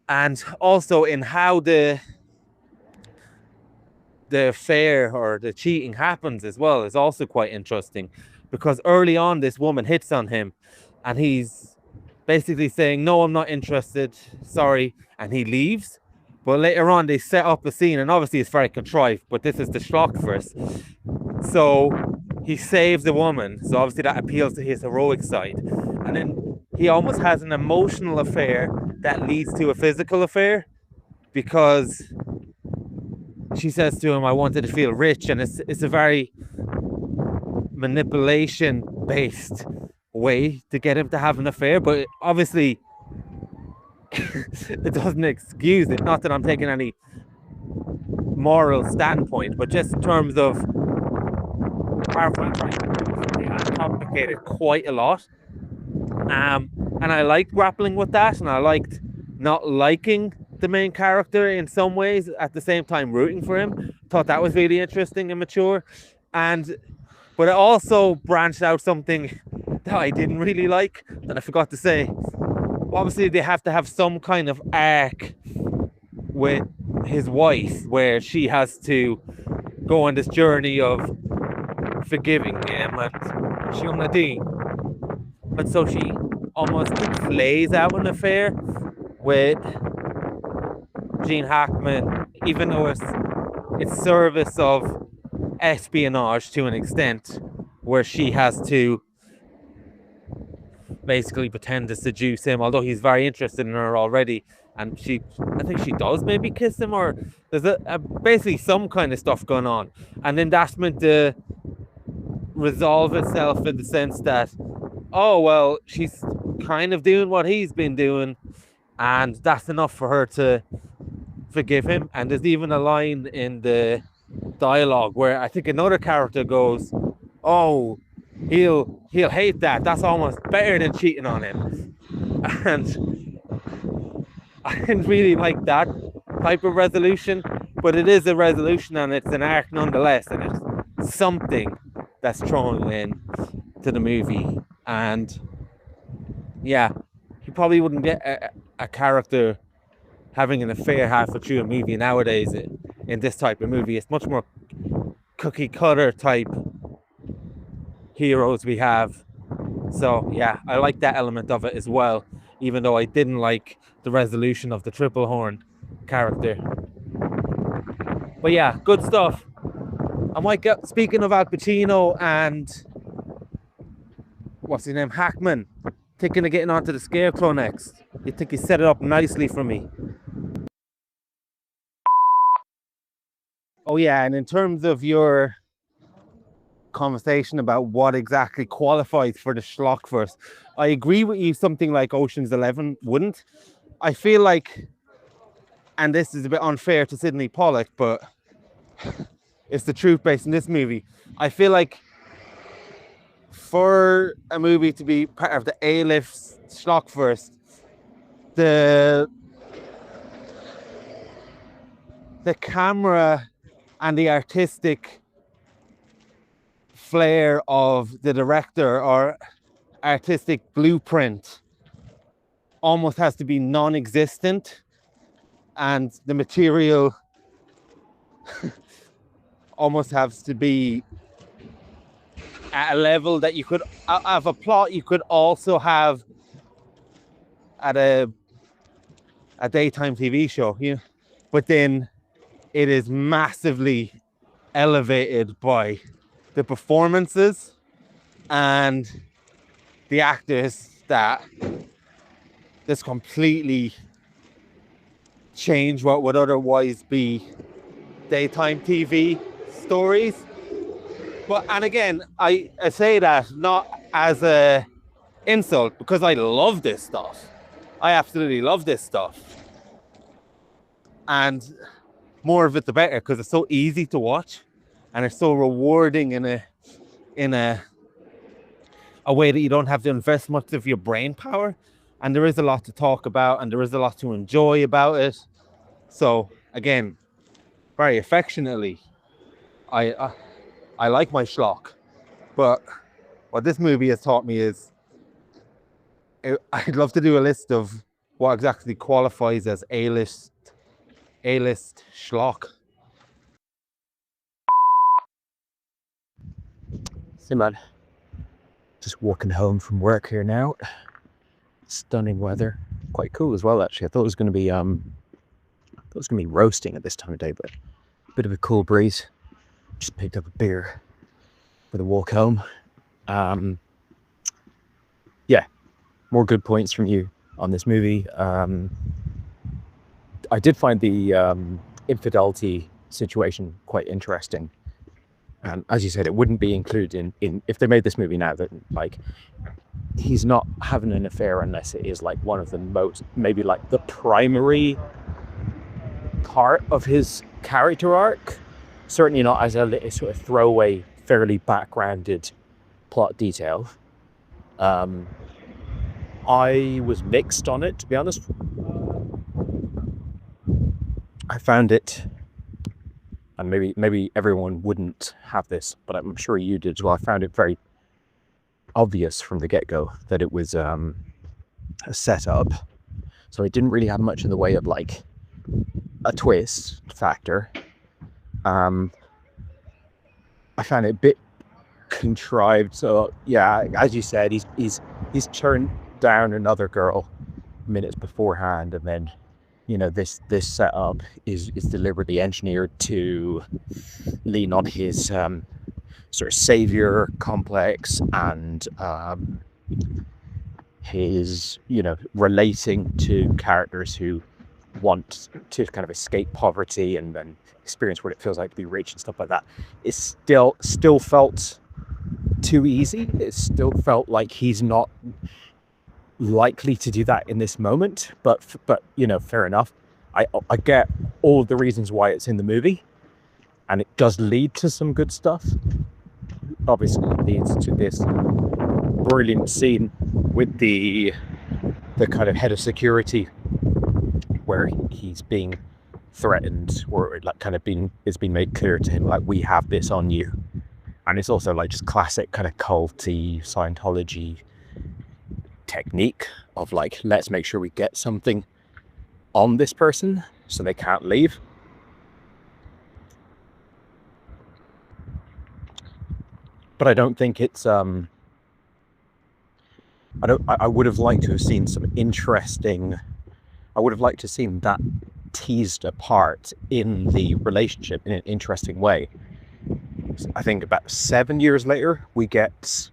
And also in how the affair or the cheating happens as well is also quite interesting, because early on this woman hits on him and he's basically saying, no, I'm not interested, sorry, and he leaves. But later on they set up a scene, and obviously it's very contrived, but this is the Schlockverse. So he saves the woman, so obviously that appeals to his heroic side, and then he almost has an emotional affair that leads to a physical affair, because she says to him, I wanted to feel rich, and it's a very manipulation based way to get him to have an affair, but obviously it doesn't excuse it. Not that I'm taking any moral standpoint, but just in terms of complicated quite a lot, and I liked grappling with that, and I liked not liking the main character in some ways, at the same time rooting for him. Thought that was really interesting and mature, but it also branched out something that I didn't really like, that I forgot to say. Obviously they have to have some kind of arc with his wife where she has to go on this journey of forgiving him and Nadine. But so she almost plays out an affair with Gene Hackman, even though it's service of espionage to an extent, where she has to basically pretend to seduce him, although he's very interested in her already, and I think she does maybe kiss him, or there's basically some kind of stuff going on, and then that's meant to resolve itself in the sense that, oh well, she's kind of doing what he's been doing, and that's enough for her to forgive him. And there's even a line in the dialogue where I think another character goes, oh, he'll hate that, that's almost better than cheating on him. And I didn't really like that type of resolution, but it is a resolution and it's an arc nonetheless, and it's something that's thrown in to the movie. And yeah, you probably wouldn't get a character having an affair halfway through a movie nowadays in this type of movie. It's much more cookie cutter type heroes we have. So yeah, I like that element of it as well, even though I didn't like the resolution of the triple horn character. But yeah, good stuff. I might get, speaking of Al Pacino and what's his name, Hackman, thinking of getting onto the Scarecrow next. You think he set it up nicely for me. Oh yeah, and in terms of your conversation about what exactly qualifies for the Schlockverse, I agree with you, something like Ocean's 11 wouldn't. I feel like, and this is a bit unfair to Sidney Pollack, but is the truth based in this movie. I feel like for a movie to be part of the A-list schlock first, the camera and the artistic flair of the director or artistic blueprint almost has to be non-existent, and the material almost has to be at a level that you could have a plot you could also have at a daytime TV show, you know, but then it is massively elevated by the performances and the actors that just completely change what would otherwise be daytime TV stories. But, and again, I say that not as a insult, because I love this stuff. I absolutely love this stuff. And more of it the better, because it's so easy to watch and it's so rewarding in a way that you don't have to invest much of your brain power. And there is a lot to talk about and there is a lot to enjoy about it. So again, very affectionately, I like my schlock, but what this movie has taught me is I'd love to do a list of what exactly qualifies as A-list schlock. See, man, just walking home from work here now. Stunning weather, quite cool as well. Actually, I thought it was going to be roasting at this time of day, but a bit of a cool breeze. Just picked up a beer for the walk home. Yeah, more good points from you on this movie. I did find the infidelity situation quite interesting. And as you said, it wouldn't be included in if they made this movie now, that like he's not having an affair unless it is like one of the most, maybe like the primary part of his character arc. Certainly not as a sort of throwaway, fairly backgrounded plot detail. I was mixed on it, to be honest. I found it, and maybe everyone wouldn't have this, but I'm sure you did as well. I found it very obvious from the get-go that it was a setup, so it didn't really have much in the way of like a twist factor. I found it a bit contrived. So yeah, as you said, he's turned down another girl minutes beforehand, and then, you know, this setup is deliberately engineered to lean on his sort of savior complex and his, you know, relating to characters who want to kind of escape poverty and then experience what it feels like to be rich and stuff like that. It still felt too easy. It still felt like he's not likely to do that in this moment, but you know, fair enough. I get all the reasons why it's in the movie, and it does lead to some good stuff. Obviously it leads to this brilliant scene with the kind of head of security, where he's being threatened, or like kind of it's been made clear to him, like, we have this on you. And it's also like just classic kind of culty Scientology technique of like, let's make sure we get something on this person so they can't leave. But I don't think it's I would have liked to have seen some interesting, I would have liked to have seen that teased apart in the relationship in an interesting way. I think about 7 years later, we get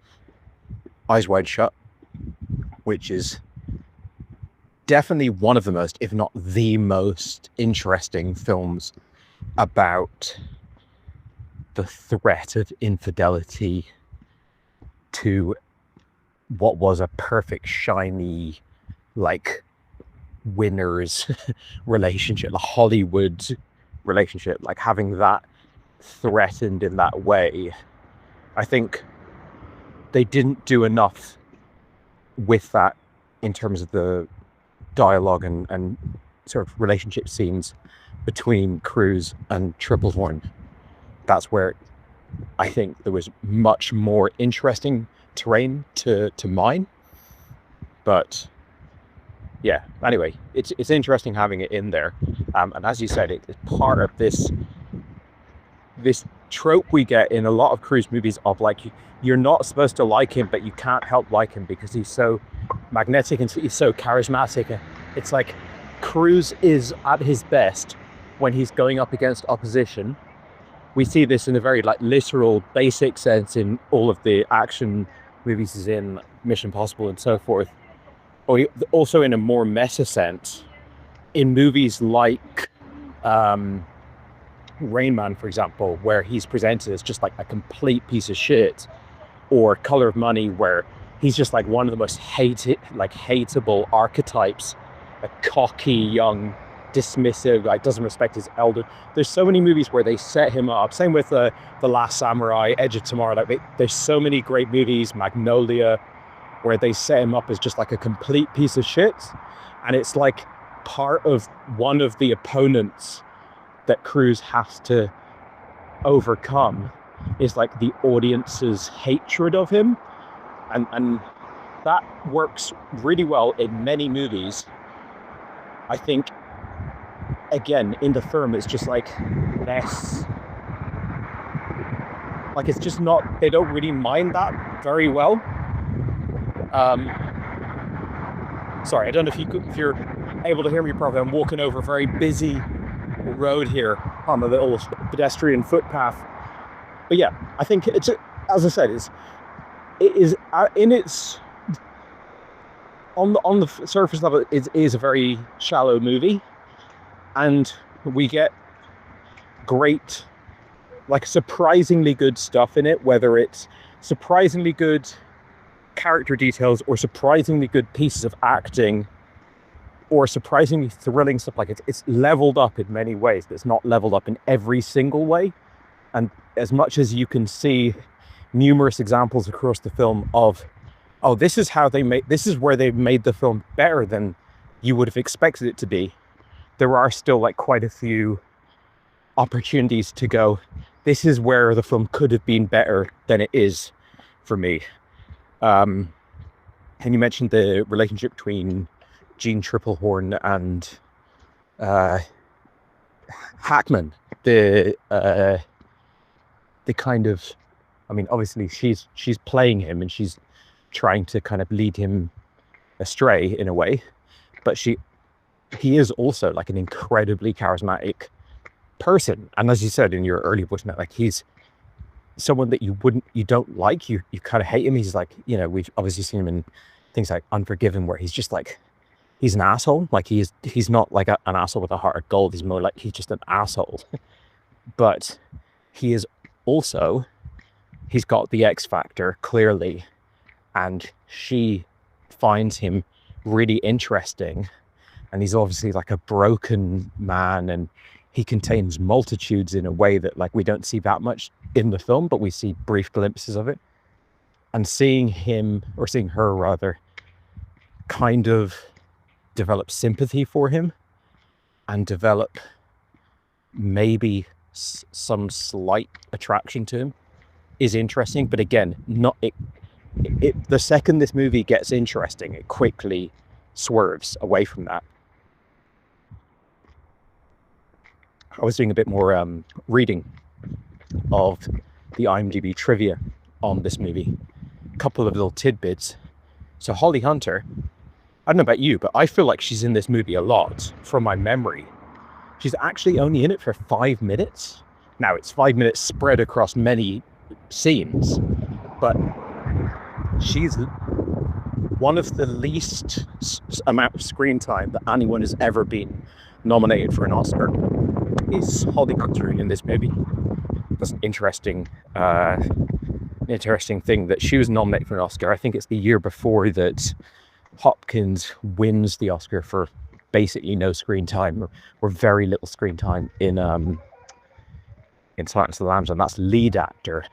Eyes Wide Shut, which is definitely one of the most, if not the most interesting films about the threat of infidelity to what was a perfect, shiny, like, winners relationship, the Hollywood relationship, like having that threatened in that way. I think they didn't do enough with that in terms of the dialogue and sort of relationship scenes between Cruise and Triplehorn. That's where I think there was much more interesting terrain to mine. But yeah, anyway, it's interesting having it in there. And as you said, it's part of this trope we get in a lot of Cruise movies of like, you're not supposed to like him, but you can't help like him because he's so magnetic and he's so charismatic. It's like Cruise is at his best when he's going up against opposition. We see this in a very like literal, basic sense in all of the action movies he's in, Mission Impossible and so forth. Or also in a more meta sense, in movies like Rain Man, for example, where he's presented as just like a complete piece of shit, or Color of Money, where he's just like one of the most hateable archetypes, a cocky, young, dismissive, like doesn't respect his elder. There's so many movies where they set him up. Same with The Last Samurai, Edge of Tomorrow. Like there's so many great movies, Magnolia, where they set him up as just like a complete piece of shit. And it's like part of one of the opponents that Cruise has to overcome is like the audience's hatred of him. And that works really well in many movies. I think, again, in the film, it's just like less, like it's just not, they don't really mind that very well. Sorry, I don't know if you're able to hear me properly. I'm walking over a very busy road here on a little pedestrian footpath. But yeah, I think it's, as I said, it is in its, on the surface level, it is a very shallow movie, and we get great, like surprisingly good stuff in it, whether it's surprisingly good character details or surprisingly good pieces of acting or surprisingly thrilling stuff. Like it's leveled up in many ways, but it's not leveled up in every single way. And as much as you can see numerous examples across the film of, oh, this is where they made the film better than you would have expected it to be, there are still like quite a few opportunities to go, this is where the film could have been better than it is for me. And you mentioned the relationship between Jean Triplehorn and Hackman. The kind of, I mean, obviously she's playing him and she's trying to kind of lead him astray in a way, but he is also like an incredibly charismatic person. And as you said in your earlier voice note, like he's someone that you don't like, you kind of hate him. He's like, you know, we've obviously seen him in things like Unforgiven, where he's just like, he's an asshole. Like he's not like an asshole with a heart of gold. He's more like, he's just an asshole. But he is also, he's got the X factor clearly, and she finds him really interesting. And he's obviously like a broken man, and he contains multitudes in a way that like we don't see that much in the film, but we see brief glimpses of it. And seeing her rather, kind of develop sympathy for him and develop maybe some slight attraction to him is interesting. But again, the second this movie gets interesting, it quickly swerves away from that. I was doing a bit more reading of the IMDb trivia on this movie. A couple of little tidbits. So Holly Hunter, I don't know about you, but I feel like she's in this movie a lot from my memory. She's actually only in it for 5 minutes. Now, it's 5 minutes spread across many scenes, but she's one of the least amount of screen time that anyone has ever been nominated for an Oscar is Holly Hunter in this movie. That's an interesting thing that she was nominated for an Oscar. I think it's the year before that Hopkins wins the Oscar for basically no screen time or very little screen time in in Silence of the Lambs, and that's lead actor,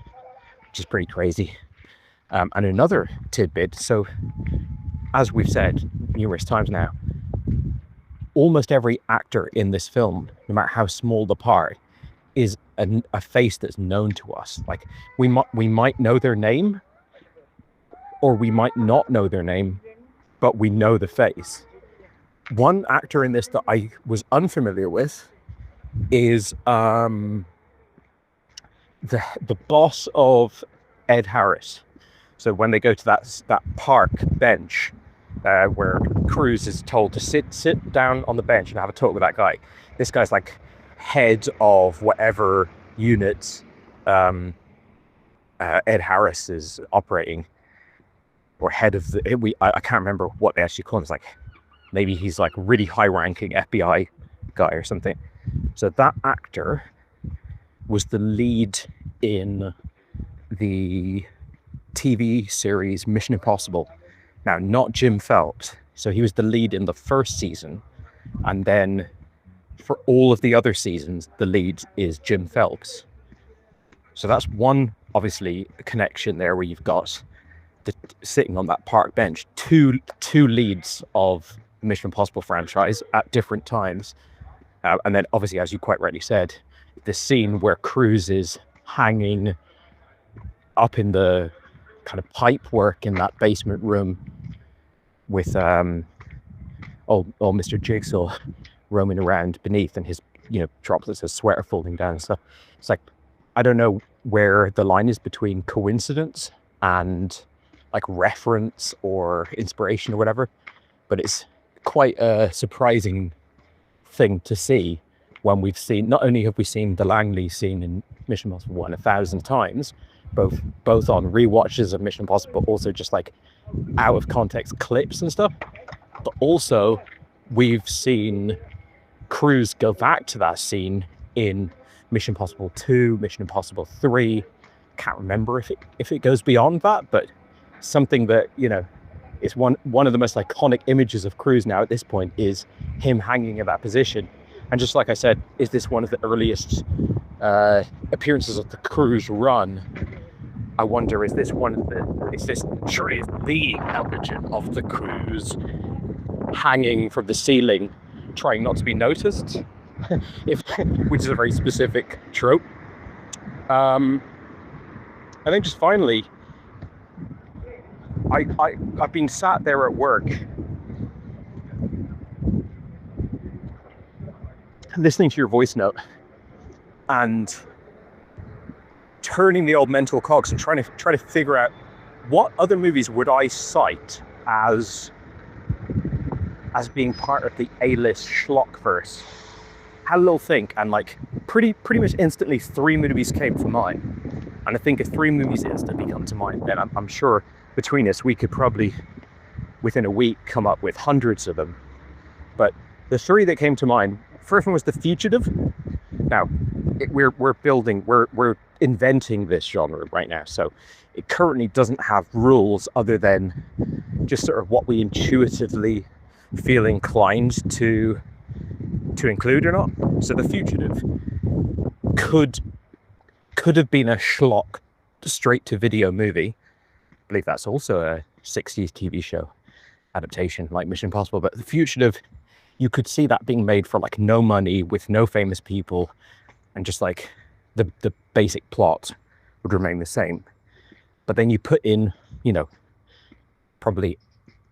which is pretty crazy. And another tidbit, so as we've said numerous times now, almost every actor in this film, no matter how small the part, is a face that's known to us. Like we might know their name, or we might not know their name, but we know the face. One actor in this that I was unfamiliar with is the boss of Ed Harris. So when they go to that park bench where Cruz is told to sit down on the bench and have a talk with that guy, this guy's like head of whatever unit Ed Harris is operating, or head of I can't remember what they actually call him. It's like maybe he's like really high-ranking FBI guy or something. So that actor was the lead in the TV series Mission Impossible. Now, not Jim Phelps. So he was the lead in the first season, and then for all of the other seasons, the lead is Jim Phelps. So that's one, obviously, connection there where you've got sitting on that park bench, two leads of the Mission Impossible franchise at different times. And then, obviously, as you quite rightly said, the scene where Cruz is hanging up in the kind of pipe work in that basement room with old Mr. Jigsaw roaming around beneath, and his droplets of sweater falling down and stuff. It's like, I don't know where the line is between coincidence and like reference or inspiration or whatever, but it's quite a surprising thing to see when we've seen, not only have we seen the Langley scene in Mission Impossible 1 1,000 times, both on rewatches of Mission Impossible, but also just like out of context clips and stuff, but also we've seen Cruz go back to that scene in Mission Impossible 2, Mission Impossible 3. Can't remember if it goes beyond that, but something that, it's one of the most iconic images of Cruz now at this point is him hanging in that position. And just like I said, is this one of the earliest appearances of the Cruz run? I wonder, is this surely is the origin of the Cruz hanging from the ceiling, trying not to be noticed, which is a very specific trope. And then just finally, I've been sat there at work listening to your voice note and turning the old mental cogs and trying to figure out what other movies would I cite as being part of the A-list schlockverse. Had a little think, and pretty much instantly 3 movies came to mind. And I think if 3 movies instantly come to mind, then I'm sure between us we could probably within a week come up with hundreds of them. But the 3 that came to mind, first one was The Fugitive. Now we're inventing this genre right now, so it currently doesn't have rules other than just sort of what we intuitively feel inclined to include or not. So The Fugitive could have been a schlock straight to video movie. I believe that's also a 60s TV show adaptation like Mission Impossible, but The Fugitive, you could see that being made for no money with no famous people, and just the basic plot would remain the same. But then you put in, probably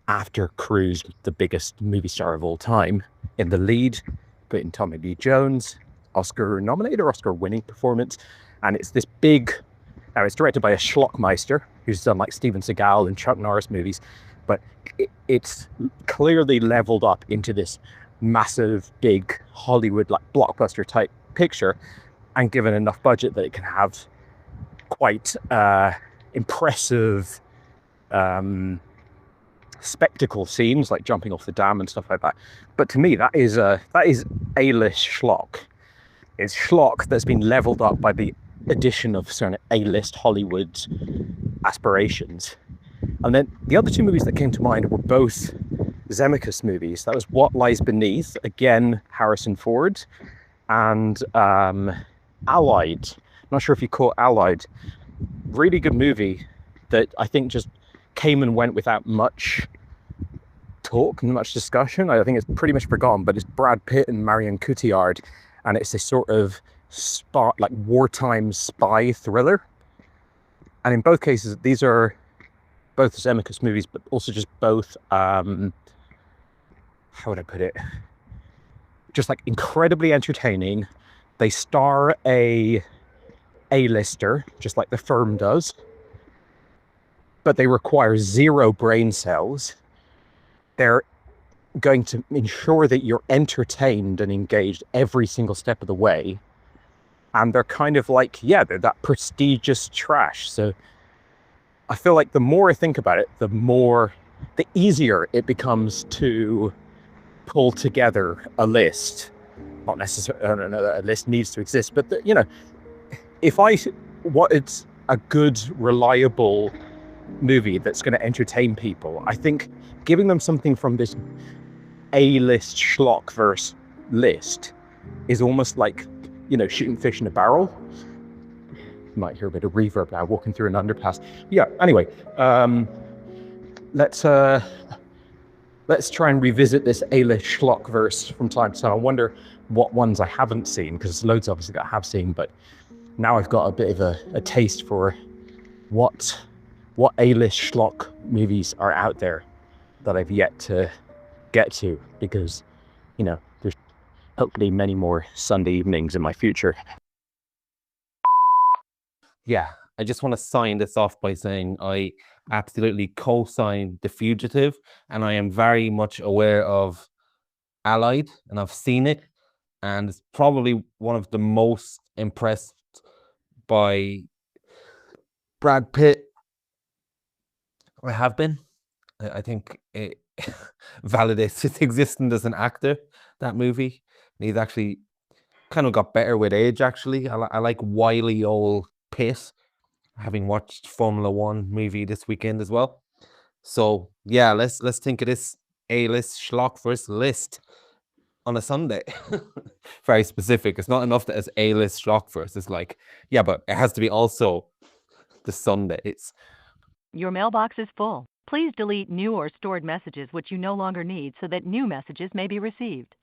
after Cruz, the biggest movie star of all time, in the lead, put in Tommy Lee Jones, Oscar nominated or Oscar winning performance. And it's this big, now it's directed by a schlockmeister who's done Steven Seagal and Chuck Norris movies, but it's clearly leveled up into this massive, big Hollywood blockbuster type picture, and given enough budget that it can have quite impressive spectacle scenes like jumping off the dam and stuff like that. But to me, that is A-list schlock. It's schlock that's been leveled up by the addition of certain A-list Hollywood aspirations. And then the other 2 movies that came to mind were both Zemeckis movies. That was What Lies Beneath, again Harrison Ford, and Allied. Not sure if you caught Allied. Really good movie that I think just came and went without much talk and much discussion. I think it's pretty much forgotten, but it's Brad Pitt and Marion Cotillard, and it's this sort of like wartime spy thriller. And in both cases, these are both Zemeckis movies, but also just both, how would I put it? Just like incredibly entertaining. They star a A-lister, just like The Firm does, but they require 0 brain cells. They're going to ensure that you're entertained and engaged every single step of the way. And they're kind of like, yeah, they're that prestigious trash. So I feel like the more I think about it, the easier it becomes to pull together a list. Not necessarily, I don't know that a list needs to exist, but you know, if I wanted a good, reliable movie that's going to entertain people, I think giving them something from this A-list schlockverse list is almost like, you know, shooting fish in a barrel. You might hear a bit of reverb now walking through an underpass. Yeah, anyway, let's try and revisit this A-list schlockverse from time to time. I wonder what ones I haven't seen, because there's loads obviously that I have seen, but now I've got a bit of a taste for what A-list schlock movies are out there that I've yet to get to, because, you know, there's hopefully many more Sunday evenings in my future. Yeah, I just want to sign this off by saying I absolutely co-sign The Fugitive, and I am very much aware of Allied, and I've seen it, and it's probably one of the most impressed by Brad Pitt I have been. I think it validates his existence as an actor, that movie. And he's actually kind of got better with age, actually. I like wily old Pitt, having watched Formula One movie this weekend as well. So yeah, let's think of this A-list schlockverse list on a Sunday. Very specific. It's not enough that it's A-list schlockverse. It's like, yeah, but it has to be also the Sundays. Your mailbox is full. Please delete new or stored messages which you no longer need so that new messages may be received.